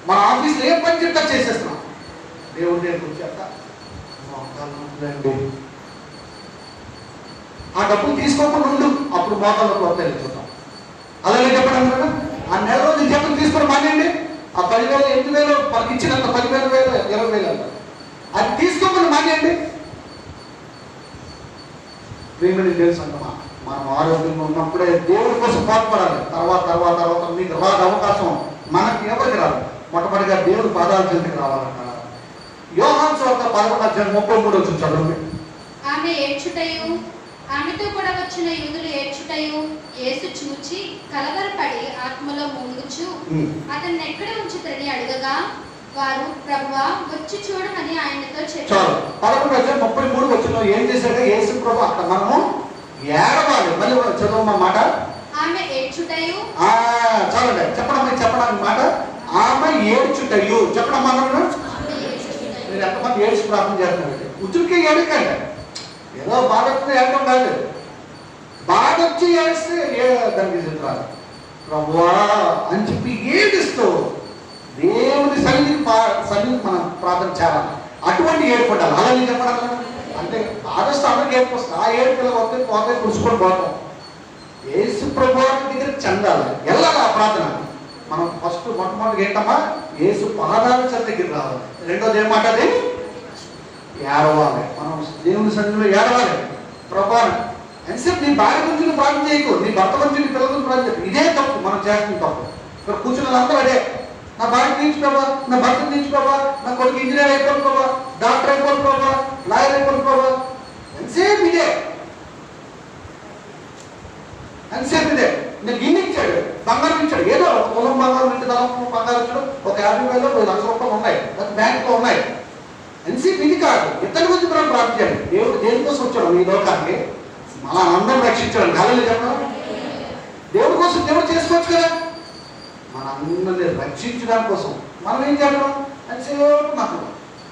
[SPEAKER 1] మన ఆఫీస్లో ఏం పని చెప్తా చేసేస్తున్నాం. దేవుడి దగ్గరికి వచ్చాక ఆ డబ్బులు తీసుకోకుండా ఉండు, అప్పుడు మోకాళ్ళకు వద్ద వెళ్ళిపోతాం. అలాగే చెప్పడం కదా, ఆ నెల రోజులు చెప్పలు తీసుకొని మానేయండి. ఆ 10,000 8,000 మనకి ఇచ్చినంత 10,000 20,000 అంట, అది తీసుకోమని మానేయండి. ప్రేమని తెలుసు అంటమా, మనం ఆరోగ్యంగా ఉన్నప్పుడే దేవుడి కోసం పాటుపడాలి. తర్వాత మీకు రాదు అవకాశం, మనకి ఎవరికి రాదు. మొట్టమొదటిగా దేవుడి పాదాల చెంతకి రావాలంట. యోహాను సువార్త 11:33 చదవండి.
[SPEAKER 2] ఆమె ఏడ్చుటయు ఆమెతో కూడా వచ్చిన యూదులు ఏడ్చుటయు యేసు చూచి కలవరపడి ఆత్మలో మూలుగుచు అతన్ని ఎక్కడ ఉంచుతారని అడగగా వారు ప్రభువా వచ్చి చూడమని ఆయనతో చెప్పారు.
[SPEAKER 1] 11:33 ఏం చేశాడు యేసు ప్రభు, అక్కడ మనము ఏడవాలి. మళ్ళీ చదవమ్మా మాట.
[SPEAKER 2] ఆమె ఏడ్చుటయు
[SPEAKER 1] చాలండి చెప్పడానికి మాట. ఆమె ఏడ్చుటయు చెప్పడం అన్నాడు. మీరు ఎంతమంది ఏడ్చి ప్రార్థన చేస్తున్నారండి? ఉతురికే ఏడకండి. ఏదో బాధ వస్తుంది ఏడటం కాదు. బాధ వచ్చి ఏడిస్తే దానికి రాదు. ప్రభువా అని చెప్పి ఏడుస్తూ దేవుని సన్నిధికి మనం ప్రార్థన చేయాలి. అటువంటి ఏడుపడాలి. అలా నేను చెప్పడం అంటే ఆదర్శం అందరికి ఏడుపు వస్తుంది. ఆ ఏడుపులో వస్తే పోతే కుడుచుకొని పోతాం. యేసు ప్రభువు దగ్గర చెందాలి, వెళ్ళాలి ఆ ప్రార్థన. మనం ఫస్ట్ మొట్టమొదటి ఏంటమ్మా, యేసు పాదాల చెంత దగ్గర రావాలి. రెండోది ఏమాట, అది ఏడవాలి. మనం దేవుని సన్నిధిలో ఏడవాలి. ప్రభువా ఎంతసేపు నీ భార్య గురించి ప్రార్థన చేయకు, నీ భర్త గురించి నీ పిల్లల గురించి ప్రార్థన చేయకు. ఇదే తప్పు, మనం చేస్తున్న తప్పు. ఇక్కడ కూర్చున్న అందరూ అదే, నా భార్య తీర్చుకోవా, నా భర్త తీర్చుకోవా, నా కొడుకు ఇంజనీర్ అయిపోతుకోవా, డాక్టర్ అయిపోతుకోవా, లాయర్ అయిపోతుకోవా. ఎంతసేపు ఇదే, ఎంతసేపు ఇదే. నేను గిన్నె ఇచ్చాడు, బంగారం ఇచ్చాడు, ఏదో ఒక తులం బంగారం ఇంటి తలం బంగారం ఇచ్చాడు, ఒక 50,000 1,00,000 ఉన్నాయి, బ్యాంకులో ఉన్నాయి. ఎంతసేపు ఇది కాదు. ఇతని గురించి మనం ప్రార్థించాలి. దేవుడు దేనికోసం వచ్చాడు ఈ లోకానికి? మన అందరం రక్షించాడు. కాలేదు చెప్పడం, దేవుడి కోసం దేవుడు చేసుకోవచ్చు కదా. మన అందరినీ రక్షించడానికి కోసం మనం ఏం చేయడం? ఎంతసేపు నాకు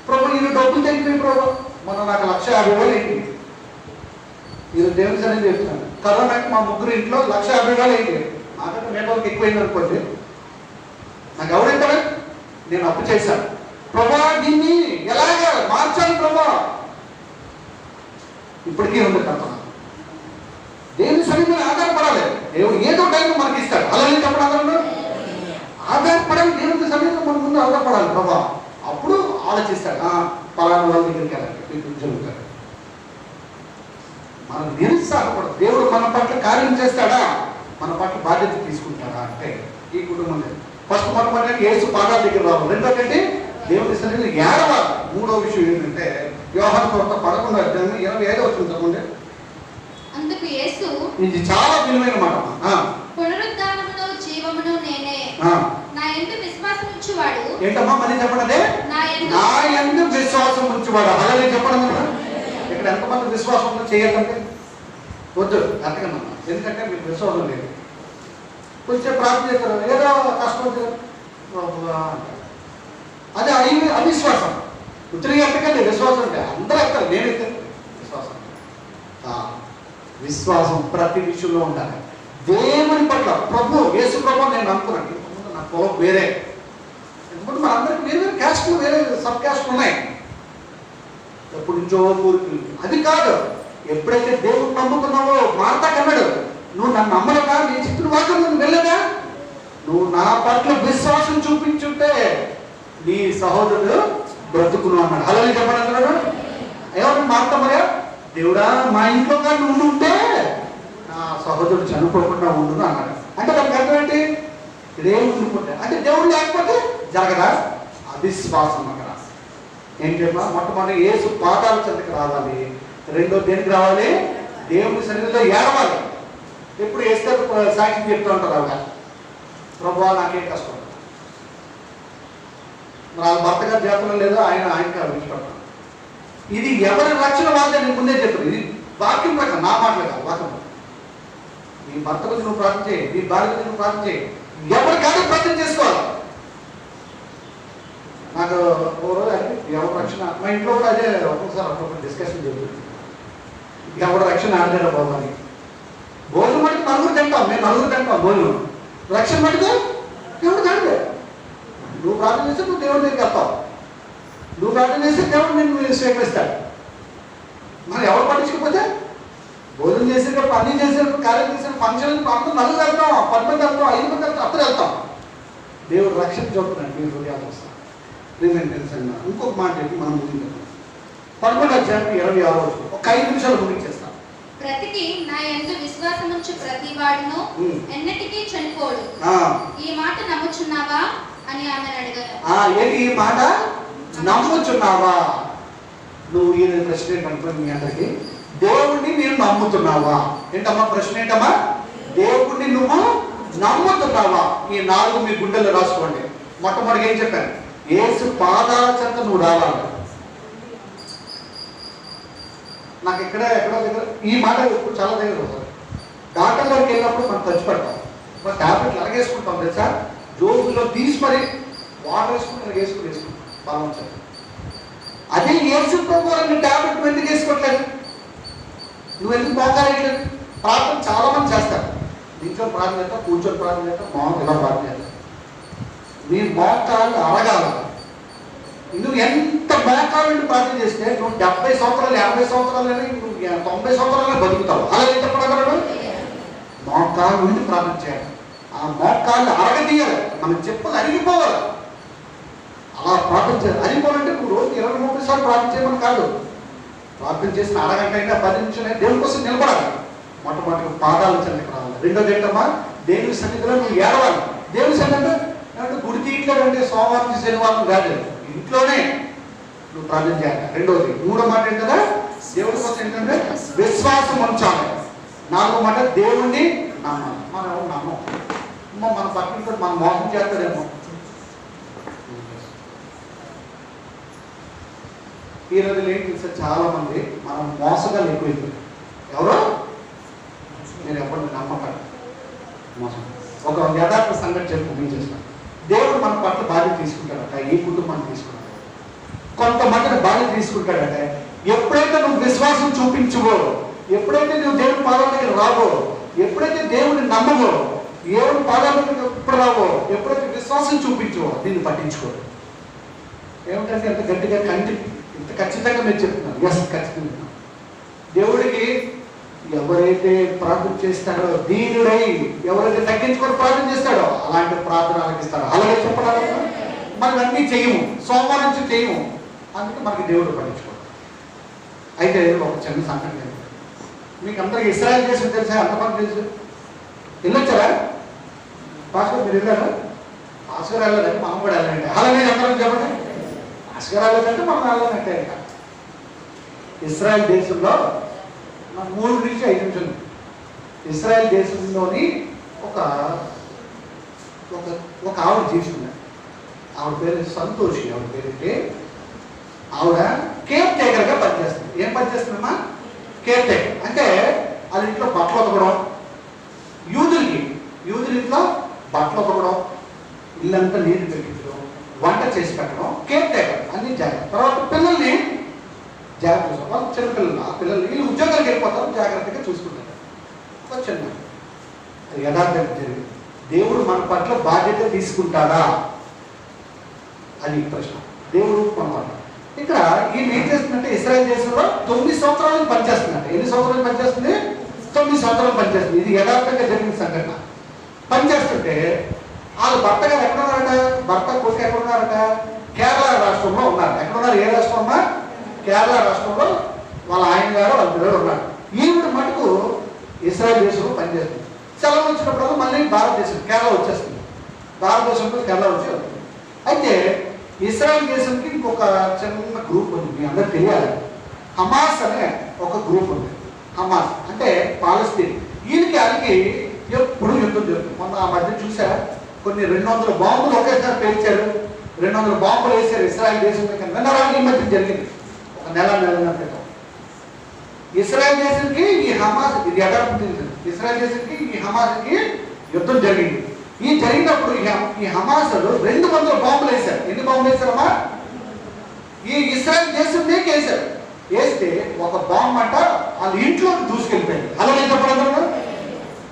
[SPEAKER 1] ప్రభు ఈయన డబ్బులు తగ్గిపోయి ప్రభు మనం నాకు 1,50,000 ఏంటి? ఈరోజు దేవుని సన్నిధి చెప్తున్నాను. కరోనాకి మా ముగ్గురు ఇంట్లో 1,50,000 ఏంటి? నాకంటే మేటోళ్ళకి ఎక్కువైంది అనుకోండి. నాకు ఎవరైతే నేను అప్పు చేశాను. ప్రభా దీన్ని ఎలాగ మార్చాలి ప్రభా? ఇప్పటికీ ఉంది కల్పన. దేవుని సన్నిధిని ఆధారపడాలి. దేవుడు ఏదో టైంలో మనకి ఇస్తాడు. అలాగే చెప్పడం అందరూ ఆధారపడాలి. దేవుని సన్నిధిలో మన ముందు ఆధారపడాలి ప్రభా. అప్పుడు ఆలోచిస్తాడు, పలానా వాళ్ళ దగ్గరికి వెళ్ళాలి జరుగుతాడు. మనం నిరుత్సాహపడదు. దేవుడు మన పట్ల కార్యం చేస్తాడా, మన పట్ల బాధ్యత తీసుకుంటాడా అంటే ఈ కుటుంబం ఫస్ట్ మొట్టమొదటి యేసు పాదాల దగ్గర రావాలి. రెండోది దేవుని సన్నిధిలో ఏడవాలి. మూడో విషయం ఏంటంటే యోహాను సువార్త 11:25 చదవండి.
[SPEAKER 2] అందుకు యేసు,
[SPEAKER 1] ఇది చాలా విలువైన మాట.
[SPEAKER 2] పునరుద్ధానమును జీవమును నేనే, నా యందు విశ్వాసం ఉంచువాడు.
[SPEAKER 1] ఏంటమ్మా మళ్ళీ చెప్పండి. నా యందు విశ్వాసం ఉంచువాడు. అలాగే చెప్పడం. ఇక్కడ ఎంతమంది విశ్వాసం చేయాలంటే వద్దు అంతకన్నా, ఎందుకంటే మీకు విశ్వాసం లేదు. కొంచెం ప్రార్థన చేస్తారు, ఏదో కష్టం వచ్చారు అది అవిశ్వాసం. ఉత్తరిగా ఎక్కకండి విశ్వాసం అంటే అందరూ ఎక్కాలి, నేను ఎక్కాను విశ్వాసం. విశ్వాసం ప్రతి విషయంలో ఉండాలి. దేవుని పట్ల యేసు ప్రభు నేను అనుకున్నాను, నా పొలం వేరే, ఎందుకంటే మన అందరికి వేరే వేరే క్యాస్ట్లు, వేరే సబ్ క్యాస్ట్లు ఉన్నాయి. ఎప్పటి నుంచో కోరికలు అది కాదు. ఎప్పుడైతే దేవుడు నమ్ముకున్నావో మార్తా కన్నాడు, నువ్వు నన్ను నమ్మలేదా, నీ చిత్తుడు వాక్యం నువ్వు వెళ్ళదా, నువ్వు నా పట్ల విశ్వాసం చూపించుంటే నీ సహోదరుడు బ్రతుకును అన్నాడు. అలా చెప్పండి అన్నాడు. ఏమన్నా మార్తా మరే, దేవుడా మా ఇంట్లో కానీ నువ్వు ఉంటే నా సహోదరుడు చనిపోకుండా ఉండును అన్నాడు. అంటే దానికి అర్థం ఏంటి? దేవుడు అంటే దేవుడు లేకపోతే జరగదా? అవిశ్వాసం అక్కడ ఏంటమ్మా. మొట్టమొదటి యేసు పాదాల చెంతకు రావాలి, రెండో దేనికి రావాలి? దేవుని సన్నిధిలో ఏడవాలి. ఎప్పుడు వేస్తే సాక్షి చెప్తూ ఉంటారు ఆవిడ, ప్రభువా నాకేం కష్టం, మరి వాళ్ళ భర్త గారి జాతరలో లేదో ఆయనకి విడిచిపెడతాను. ఇది ఎవరి రక్షణ వాళ్ళే నేను ముందే చెప్పాను. ఇది వాక్యం ప్రకారం, నా మాటలు కాదు, వాక్యం. నీ భర్త గురించి నువ్వు ప్రార్థన చేయి, నీ భార్య గురించి నువ్వు ప్రార్థన చేయి, ఎవరికాదు ప్రార్థన చేసుకోవాలి. నాకు ఓ రోజు ఎవరి రక్షణ, మా ఇంట్లో కూడా అదే ఒక్కొక్కసారి అప్పుడు డిస్కషన్ జరుగుతుంది. ఎవరి రక్షణ ఆడలేరా బాబు అని. భోజనం మటుకు నలుగురు తింటాం, మేము నలుగురు తింటాం భోజనం. రక్షణ మటుకు ఎవరు కాదు. నువ్వు ప్రార్థన చేస్తే నువ్వు దేవుడి దగ్గరికి వెళ్తావు, నువ్వు ప్రార్థన చేస్తే దేవుడు నిన్ను స్వీకరిస్తాడు. మరి ఎవరు పట్టించుకోకపోతే భోజనం చేసేటప్పుడు, అన్నీ చేసేటప్పుడు, కార్యం చేసేటప్పుడు, ఫంక్షన్ అందరూ నలుగురు వెళ్తాం, 10 మంది వెళ్తాం, 5 మంది వెళ్తాం, అందరూ వెళ్తాం. దేవుడు రక్షణ చూపుతున్నాడు మీరు హృదయాలు వస్తాం. రిమెంటెన్స్ అన్న ఇంకొక మాట చెప్పి మనం ముగించాం. 11వ అధ్యాయం 26 ఒక 5 నిమిషాలు ముగించేస్తాం.
[SPEAKER 2] బ్రతికి నా యందు విశ్వాసముంచు ప్రతి వాడును ఎన్నటికీ చనిపోడు. ఈ మాట నమ్ముచున్నావా అని ఆమెను అడిగారు.
[SPEAKER 1] ఏంటి ఈ మాట నమ్ముచున్నావా? నువ్వు ఈ ప్రశ్న ఏంటనుకో మీ అందరికి, దేవుణ్ణి నేను నమ్ముతున్నావా? ఏంటమ్మా ప్రశ్న ఏంటమ్మా? దేవుణ్ణి నువ్వు నమ్ముతున్నావా? ఈ 4 మీ గుండెల్లో రాసుకోండి. మొట్టమొదటిగా ఏం చెప్పాను? యేసు పాదాల చెంత నువ్వు రావాలి. నాకు ఎక్కడో దగ్గర ఈ మాట ఇప్పుడు చాలా దగ్గర వస్తుంది. డాక్టర్ దగ్గరికి వెళ్ళినప్పుడు మనం ఖర్చు పెడతాం, మన ట్యాబ్లెట్లు ఎలాగేసుకుంటాం తెలుసా? జోబులో తీసి మరి వాటర్ వేసుకుని వేసుకుంటాం బాగా. అదే యేసు ప్రభువుని ట్యాబ్లెట్ నువ్వు ఎందుకు వేసుకోవట్లేదు? నువ్వు ఎందుకు మోకాలేదు? ప్రార్థన చాలా మంది చేస్తారు, ఇంట్లో ప్రార్థన చేస్తాం, కూర్చొని ప్రార్థన చేస్తాం, మోకాలు ఇలా ప్రార్థన చేస్తాం. నీ మోకాలు అరగాల. నువ్వు ఎంత మోకాలు ప్రార్థన చేస్తే నువ్వు 70 సంవత్సరాలు 80 సంవత్సరాలని నువ్వు 90 సంవత్సరాలనే బతుకుతావు. అలా ఏం చెప్పగలడు? మోకాలు నుండి ప్రార్థన చేయాలి. ఆ మోకాళ్ళు అరగదీయాలి, మనం చెప్పలు అరిగిపోవాలి. అలా ప్రార్థన చేయాలి. అరిగిపోవాలంటే నువ్వు రోజు 20-30 సార్లు ప్రార్థన చేయమని కాదు. ప్రార్థన చేసిన అరగంట అయినా 10 నిమిషాలు దేవుని కోసం నిలబడాలి. మొట్టమొదటి పాదాల చెంతకు రావాలి. రెండోది ఏంటమ్మా? దేవుని సన్నిధిలో నువ్వు ఏడవాలి. దేవుని సన్నిధిలో అంటే గుడికి ఇంట్లో అంటే సోమవారం శనివారం కాదు, ఇంట్లోనే నువ్వు ప్రార్థన చేయాలి. రెండోది. మూడో మాట ఏంటంటే దేవుడి కోసం ఏంటంటే విశ్వాసం ఉంచాలి. 4వ మాట దేవుణ్ణి నమ్మాలి. మనం ఎవరు నమ్మం, మన పక్కన మనం మోసం చేస్తాడేమో. ఈ రోజులు ఏం తెలుసా, చాలా మంది మనం మోసగాలు ఎక్కువైపోయింది. ఎవరో నేను ఎవరిని నమ్మకండి, మోసం. ఒక యథార్థ సంఘటన చెప్పి ముగించేస్తాను. దేవుడు మన పట్ల బాధ్యత తీసుకుంటాడట, ఈ కుటుంబాన్ని తీసుకుంటాడు. కొంతమందిని బాధ్యత తీసుకుంటాడట. ఎప్పుడైతే నువ్వు విశ్వాసం చూపించువో, ఎప్పుడైతే నువ్వు దేవుడి పాదాల దగ్గర రావో, ఎప్పుడైతే దేవుడిని నమ్మవో, దేవుడి పాదాల దగ్గర ఎప్పుడు రావో, ఎప్పుడైతే విశ్వాసం చూపించువో దీన్ని పట్టించుకోరు. ఏమిటంటే ఎంత గట్టిగా ఇంత ఖచ్చితంగా మీరు చెప్తున్నారు. ఎస్, ఖచ్చితంగా దేవుడికి ఎవరైతే ప్రార్థన చేస్తాడో, దీనుడై ఎవరైతే తగ్గించుకొని ప్రార్థన చేస్తాడో అలాంటి ప్రార్థన ఆలకిస్తాడు. అలాగే చెప్పడానికి మనం అన్నీ చేయము, సోమవారం నుంచి చేయము, అందుకే మనకి దేవుడు పట్టించుకోడు. అయితే ఒక చిన్న సంఘటన, మీకు అందరికి ఇశ్రాయేల్ దేశం తెలుసా? అంతమంది తెలుసు? వెళ్ళొచ్చారా? పాస్టర్ మీరు వెళ్ళారా? పాస్టర్ వెళ్ళలేదంటే మనం కూడా వెళ్ళండి. అలాగే అందరం చెప్పండి. పాస్టర్ వెళ్ళలేదంటే మనం వెళ్ళాలంటే. ఇశ్రాయేల్ దేశంలో 3 నుంచి 5 నిమిషాలు. ఇశ్రాయేల్ దేశంలోని ఒక ఆవిడ చేసుకున్నాడు. ఆవిడ పేరు సంతోషి. ఆవిడ పేరుంటే ఆవిడ కేర్ టేకర్గా పనిచేస్తుంది. ఏం పనిచేస్తుందమ్మా? కేర్ టేకర్ అంటే వాళ్ళ ఇంట్లో బట్టలు ఉతకడం. యూదుల ఇంట్లో బట్టలు ఒకడం, ఇల్లంతా నీరు పెట్టించడం, వంట చేసి పెట్టడం, కేర్ టేకర్ అన్ని జాగ్రత్త. తర్వాత పిల్లల్ని జాగ్రత్త చూసుకోవాలి. వాళ్ళు చిన్నపిల్లలు, ఆ పిల్లలు వీళ్ళు ఉద్యోగాలకు వెళ్ళిపోతారు, జాగ్రత్తగా చూసుకుంటారు. చిన్న అది యథార్థంగా జరిగింది. దేవుడు మన పట్ల బాధ్యత తీసుకుంటాడా అది ప్రశ్న. దేవుడు మన పట్ల ఇక్కడ ఈయన ఏం చేస్తుందంటే ఇశ్రాయేలు దేశంలో 9 సంవత్సరాలు పనిచేస్తుందంట. ఎన్ని సంవత్సరాలు పనిచేస్తుంది? 9 సంవత్సరాలు పనిచేస్తుంది. ఇది యథార్థంగా జరిగిన సంఘటన. పనిచేస్తుంటే వాళ్ళు భర్త గారు ఎక్కడున్నారట? భర్త కొడుకు ఎక్కడున్నారట? కేరళ రాష్ట్రంలో ఉన్నారు. ఎక్కడున్నారు? ఏ రాష్ట్రం అమ్మా? కేరళ రాష్ట్రంలో వాళ్ళ ఆయన గారు వాళ్ళ పిల్లలు ఉన్నారు. ఈవిడ మటుకు ఇశ్రాయేలు దేశంలో పనిచేస్తుంది. సెలవు వచ్చినప్పుడు మళ్ళీ భారతదేశం కేరళ వచ్చేస్తుంది. భారతదేశంలో కేరళ వచ్చి వెళ్తుంది. అయితే ఇశ్రాయేల్ దేశంకి ఇంకొక చిన్న గ్రూప్ ఉంది, మీ అందరూ తెలియాలి. హమాస్ అనే ఒక గ్రూప్ ఉంది. హమాస్ అంటే పాలస్తీన్. వీళ్ళకి వాళ్ళకి ఎప్పుడు యుద్ధం జరుగుతుంది. మొన్న ఆ మధ్య చూసారా, కొన్ని 200 బాంబులు ఒకేసారి పేల్చారు. 200 బాంబులు వేసారు ఇశ్రాయేల్ దేశం మీద. ఈ మధ్య జరిగింది, ఒక నెల క్రితం. ఇశ్రాయేల్ దేశానికి ఈ హమాస్, ఇది యథార్థం, ఇశ్రాయేల్ దేశానికి ఈ హమాస్కి యుద్ధం జరిగింది. ఈ జరిగినప్పుడు ఈ హమాసులు 200 బాంబులు వేశారు. ఎన్ని బాంబులు వేశారమ్మా? ఈ ఇశ్రాయేల్ దేశం మీదకి వేశారు. వేస్తే ఒక బాంబు అంట వాళ్ళ ఇంట్లోకి దూసుకెళ్ళిపోయింది. అలా చెప్పడం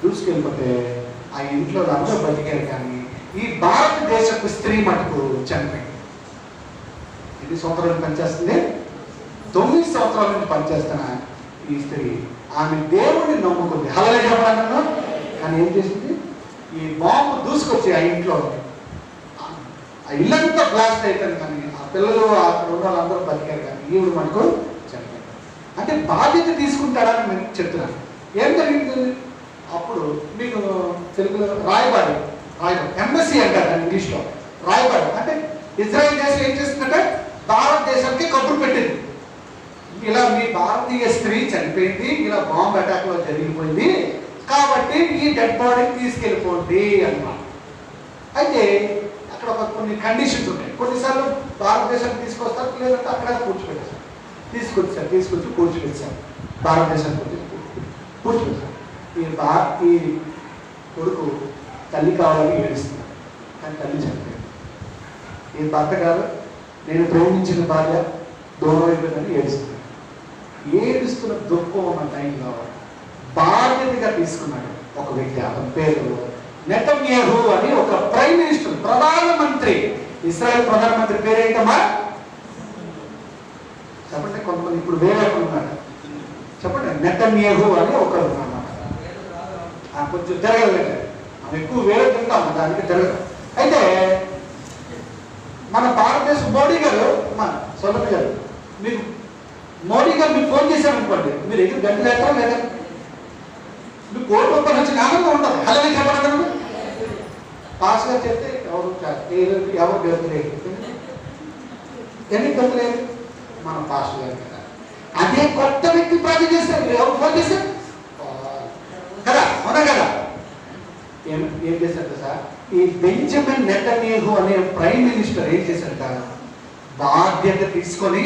[SPEAKER 1] దూసుకెళ్ళిపోతే ఆ ఇంట్లో అందరూ బతికారు, కానీ ఈ భారతదేశపు స్త్రీ మటుకు చనిపోయింది. ఎన్ని సంవత్సరాలు పనిచేస్తుంది? 9 సంవత్సరాల నుంచి పనిచేస్తున్న ఈ స్త్రీ ఆమె దేవుడిని నమ్ముకుంది. అలా చెప్పడం కానీ ఏం చేసింది? ఈ బాంబు దూసుకొచ్చి ఆ ఇంట్లో ఆ ఇల్లంతా బ్లాస్ట్ అయిపోయింది, కానీ ఆ పిల్లలు అక్కడ ఉన్న వాళ్ళందరూ బతికారు, కానీ ఈవిడ మటుకు చనిపోయింది. అంటే బాధ్యత తీసుకుంటాడని మేము చెప్తున్నాను. ఏం జరిగింది? అప్పుడు మీకు తెలుగులో రాయబారి ఎంబసీ అంటారు ఇంగ్లీష్లో. రాయబారి అంటే ఇజ్రాయెల్ దేశం ఏం చేస్తుందంటే భారతదేశానికి కబురు పెట్టింది, ఇలా మీ భారతీయ స్త్రీ చనిపోయింది, ఇలా బాంబు అటాక్లో జరిగిపోయింది, కాబట్టి ఈ డెడ్ బాడీని తీసుకెళ్ళిపోండి అన్నమాట. అయితే అక్కడ కొన్ని కండిషన్స్ ఉంటాయి. కొన్నిసార్లు భారతదేశానికి తీసుకొస్తారు, లేదంటే అక్కడ పూడ్చిపెట్టారు. తీసుకొచ్చి పూడ్చిపెట్టారు. భారతదేశానికి పూడ్చిపెట్టారు. ఈ కొడుకు తల్లి కావాలని ఏడుస్తున్నారు, కానీ తల్లి చనిపోయింది. ఈ భర్త గారు నేను ప్రేమించిన భార్య దూరం అయిపోయిందని ఏడుస్తున్నారు. ఏడుస్తున్న దుఃఖం ఉన్న టైంలో బాధ్యతగా తీసుకున్నాడు ఒక వ్యక్తి. అతని పేరు నెతన్యాహు అని ఒక ప్రైమ్ మినిస్టర్, ప్రధానమంత్రి. ఇశ్రాయేల్ ప్రధానమంత్రి పేరేంటమ్మా? చెప్పండి. కొంతమంది ఇప్పుడు వేరే ఉన్నారు, చెప్పండి. నెతన్యాహు అని ఒకరు అన్నమాట. కొంచెం తిరగలేదు, మనం ఎక్కువ వేరే తింటాము, దానికి తిరగదు. అయితే మన భారతదేశం మోడీ గారు, మన సొంత గారు, మీకు మోడీ గారు మీకు ఫోన్ చేశారనుకోండి, మీరు ఎదురు గంట లేస్తారా లేదా? మీకు కోటి రూపాయలు వచ్చి ఆనందం ఉండదు. అలాగే చెప్పడం పాస్ గారు చెప్తే ఎవరు గెలుతులేదు, ఎందుకు గెలుతులేదు? మన పాస్ గారు కదా. అదే కొత్త వ్యక్తి ప్రాజెక్ట్ చేశారు, ఎవరు ఫోన్ చేశారు కదా, అవునా కదా? ఏం చేశారు సార్? ఈ బెంజమిన్ నెతన్యాహు అనే ప్రైమ్ మినిస్టర్ ఏం చేశారట, బాధ్యత తీసుకొని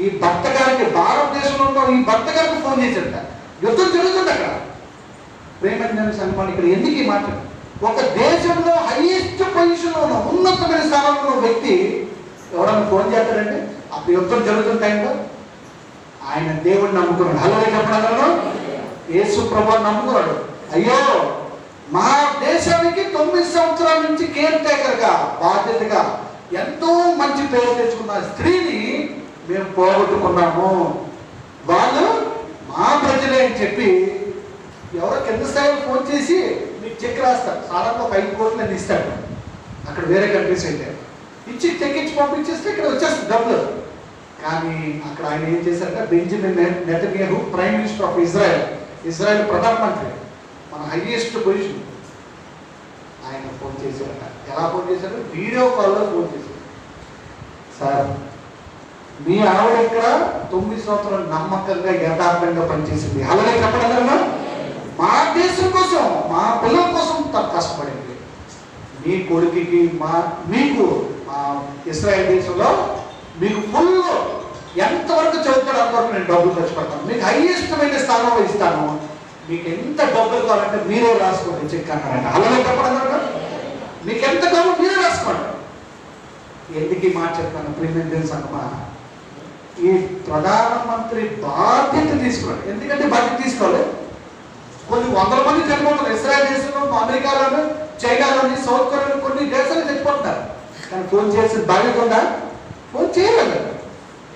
[SPEAKER 1] ఈ భర్త గారికి, భారతదేశంలో ఉన్న ఈ భర్త గారికి ఫోన్ చేశారట. యుద్ధం జరుగుతుంది అక్కడ. ప్రేమ సన్మాన్ ఇక్కడ ఎందుకు ఈ మాట? ఒక దేశంలో హైయెస్ట్ పొజిషన్లో ఉన్న ఉన్నతమైన స్థానంలో ఉన్న వ్యక్తి ఎవరైనా ఫోన్ చేస్తారంటే అప్పుడు యుద్ధం జరుగుతున్న టైంలో ఆయన దేవుడిని నమ్ముకున్నాడు. అలాగే చెప్పడం యేసు ప్రభువుని నమ్ముకున్నాడు. అయ్యో, మా దేశానికి 9 సంవత్సరాల నుంచి కేర్ టేకర్గా, బాధ్యతగా ఎంతో మంచి పేరు తెచ్చుకున్న స్త్రీని మేము పోగొట్టుకున్నాము, వాళ్ళు మా ప్రజలే అని చెప్పి ఎవరో కింద స్థాయిలో ఫోన్ చేసి మీకు చెక్ రాస్తారు. సాధారణ ఒక 5 కోట్లు అని ఇస్తాడు. అక్కడ వేరే కంట్రీస్ అయితే ఇచ్చి చెక్ ఇచ్చి పంపించేస్తే ఇక్కడ వచ్చేస్తుంది డబ్బులు. కానీ అక్కడ ఆయన ఏం చేశారంటే Benjamin Netanyahu prime minister of Israel ప్రధానమంత్రి, మన హైయెస్ట్ పొజిషన్, ఆయన ఫోన్ చేశారట. ఎలా ఫోన్ చేశారు? వీడియో కాల్లో ఫోన్ చేశారు. సార్, మీ ఆవిడ ఇక్కడ 9 సంవత్సరాలు నమ్మకంగా యథార్థంగా పనిచేసింది. అలాగే చెప్పడం మా దేశం కోసం, మా పిల్లల కోసం తను కష్టపడింది. మీ కొడుకుకి మీకు ఇశ్రాయేల్ దేశంలో మీకు ఫుల్ ఎంతవరకు చదువుతాడు అంతవరకు నేను డబ్బులు ఖర్చు పెడతాను, మీకు హైయెస్ట్మైన స్థానంలో ఇస్తాను, మీకు ఎంత డబ్బులు కావాలంటే మీరే రాసుకోండి చెక్ అన్నారంట. అలాగే చెప్పడం మీకు ఎంత కావాలో మీరే రాసుకోండి. ఎందుకు ఈ మాట చెప్తాను ప్రియమైన సంగమా, ఈ ప్రధానమంత్రి బాధ్యత తీసుకోవాలి. ఎందుకంటే బాధ్యత తీసుకోవాలి. కొన్ని వందల మంది చనిపోతున్నారు. ఇస్రాయల్ దేశంలో, అమెరికాలోను, చైనాలోని, సౌత్ కొరియాలో కొన్ని దేశాలు చచ్చిపోతున్నారు. కానీ ఫోన్ చేసిన బాధ్యత ఉందా? ఫోన్ చేయలేదు.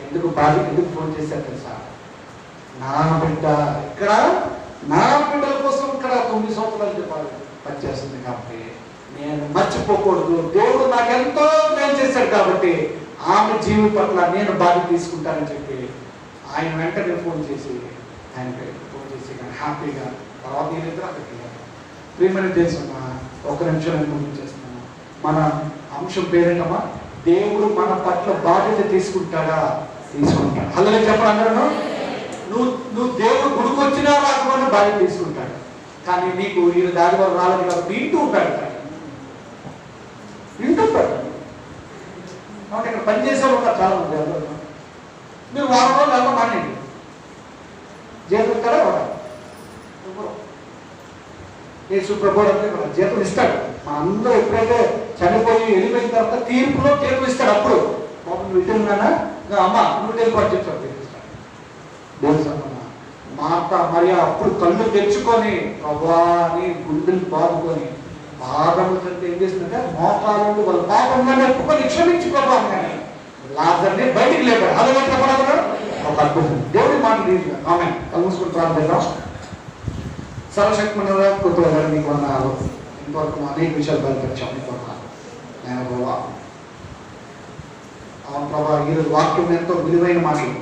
[SPEAKER 1] ఎందుకు ఫోన్ చేశారు తెలుసా? నా బిడ్డ ఇక్కడ, నా బిడ్డల కోసం ఇక్కడ 9 సంవత్సరాలు చెప్పాలి పనిచేస్తుంది కాబట్టి నేను మర్చిపోకూడదు. దేవుడు నాకెంతో మేలు చేశాడు కాబట్టి ఆమె జీవి పట్ల నేను బాధ్యత తీసుకుంటానని చెప్పి ఆయన వెంటనే ఫోన్ చేసి హ్యాపీగా తర్వాత వీళ్ళిద్దరూ అక్కడికి వెళ్ళారు. ప్రియమైన దేశమా, ఒక నిమిషం నేను ముగించేస్తాను. మన అంశం పేరేంటమ్మా? దేవుడు మన పట్ల బాధ్యత తీసుకుంటాడా? తీసుకుంటాడు. హల్లెలూయా చెప్పండి అందరూ. నువ్వు దేవుడు గుడికి వచ్చినా రాకపోయినా బాధ్యత తీసుకుంటాడు. కానీ నీకు ఈయన దాని వల్ల రాలేదు కాబట్టి వింటూ ఉంటాడు. కాబట్టి ఇక్కడ పనిచేసేవాళ్ళు ఉంటారు చాలా మంది. మీరు వారం రోజులు వెళ్ళడం మానేయండి, జీతం కదా యేసు ప్రభువు అంటే జీతం ఇస్తాడు. మన అందరూ ఎప్పుడైతే చనిపోయి వెళ్ళిపోయిన తర్వాత తీర్పులో తీర్పు ఇస్తాడు. అప్పుడు బాబు నువ్వు ఇటు ఉన్నానా, అమ్మ నువ్వు వెళ్ళిపోయి చెప్తాడు. మాట మరి అప్పుడు కళ్ళు తెచ్చుకొని ప్రభువా అని గుండెలు బాదుకొని పాదములతో ఏం చేస్తుందంటే మోకాలు వాళ్ళ పాపంగా ఒప్పుకొని క్షమించి ప్రభావం కానీ లాజర్ని బయటికి లేపాడు. అదే చెప్పడం ఒక అద్భుతం. దేవుడి మాట రీతిగా ఆమె కలుసుకుని ప్రార్థిద్దాం. సర్వశక్తిమైన కృపగా నీకు వందనాలు. ఇంతవరకు అనేక విషయాలు బయలుపరిచాం. నీకు వందనాలు నేను ప్రభా. అవును ప్రభా, ఈరోజు వాక్యం ఎంతో విలువైన మాటలు.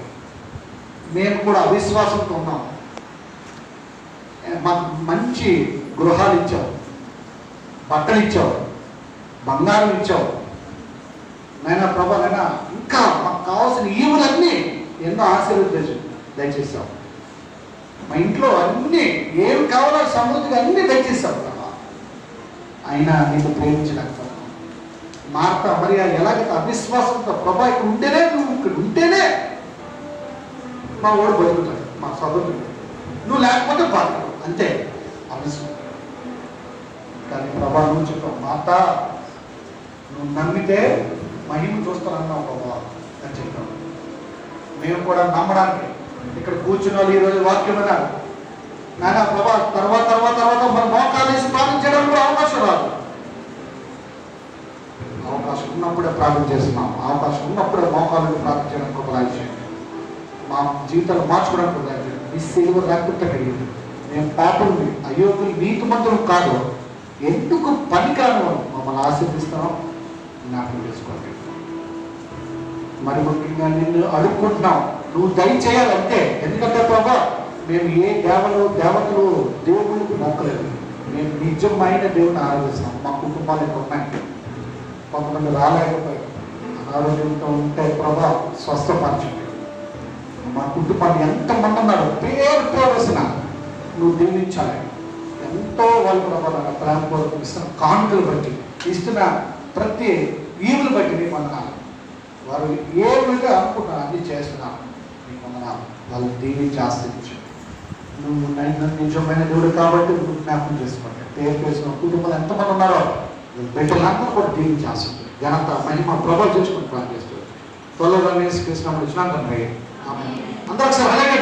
[SPEAKER 1] మేము కూడా అవిశ్వాసంతో ఉన్నాం. మాకు మంచి గృహాలు ఇచ్చావు, బట్టలు ఇచ్చావు, బంగారం ఇచ్చావు నైనా ప్రభా. నైనా ఇంకా మాకు కావాల్సిన ఈవులన్నీ ఎన్నో ఆశీర్వదించు దయచేసావు. మా ఇంట్లో అన్నీ ఏమి కావాలో సమృద్ధిగా అన్నీ దయచేసావు ప్రభా. అయినా నీకు ప్రేమించలేకపోతున్నావు. మార్త మరి ఎలాగైతే అవిశ్వాసంతో ప్రభా ఇక్కడ ఉంటేనే, నువ్వు ఇక్కడ ఉంటేనే మా వాడు బతుకుతాడు, మా సోదరుడు, నువ్వు లేకపోతే బాధపడు అంతే అవిశ్వాసం. కానీ ప్రభా నువ్వు చెప్పావు, మాత నువ్వు నమ్మితే మహిమ చూస్తానన్నావు ప్రభా అని చెప్పావు. మేము కూడా నమ్మడానికి ఇక్కడ కూర్చున్న వాళ్ళు ఈరోజు వాక్యం అన్నారు నాయన ప్రభా. తర్వాత మన మోకాలు వేసి ప్రార్థన చేయడానికి కూడా అవకాశం రాదు. అవకాశం ఉన్నప్పుడే ప్రార్థన చేస్తున్నాం. అవకాశం ఉన్నప్పుడే మోకాలు ప్రార్థన చేయడానికి ఒక రాజ్యం మా జీవితాలు మార్చుకోవడానికి ఒక రాజ్యం. ఈ సిలువ రక్తంతో కలిగింది. మేము పాపలు, అయోగ్యులు, నీతిమంతులు కాదు, ఎందుకు పనికిరాను మమ్మల్ని ఆశీర్దిస్తున్నాం. జ్ఞాపకం చేసుకోండి. మరి ముఖ్యంగా నిన్ను అడుక్కుంటున్నాం, నువ్వు దయచేయాలంతే. ఎందుకంటే ప్రభా మేము ఏ దేవతలు దేవుళ్ళకి మొక్కలేదు. మేము నిజమైన దేవుని ఆరాధిస్తాం. మా కుటుంబాలు ఇంకా ఉన్నాయి. కొంతమంది రాలేకపోయారు, అనారోగ్యంతో ఉంటే ప్రభా స్వస్థపరచండి. మా కుటుంబాన్ని ఎంతమంది ఉన్నారు పేరు వేసిన నువ్వు దీవించాలి. ఎంతో వాళ్ళు ప్రభావ ప్రేమపూర్వకం ఇస్తున్న కానుకలు బట్టి, ఇస్తున్న ప్రతి ఈవులు బట్టి నీకు వందనాలు. వారు ఏ విధంగా అనుకుంటున్నారు అన్ని చేస్తున్నారు. నీకు వందనాలు. వాళ్ళు దీవించి ఆశ్రయించు. నువ్వు నిజమైన దేవుడు కాబట్టి నువ్వు జ్ఞాపకం చేసుకోండి. పేరు వేసిన కుటుంబాలు ఎంతమంది ఉన్నారో బిడ్డలందరూ కూడా దీవించి ఆశ్రయించు. ఘనత మహిమ ప్రభావం చేసుకుని ప్రార్థిస్తూ త్వరలో కృష్ణ వచ్చినాక అందరూ ఒకసారి అలాగే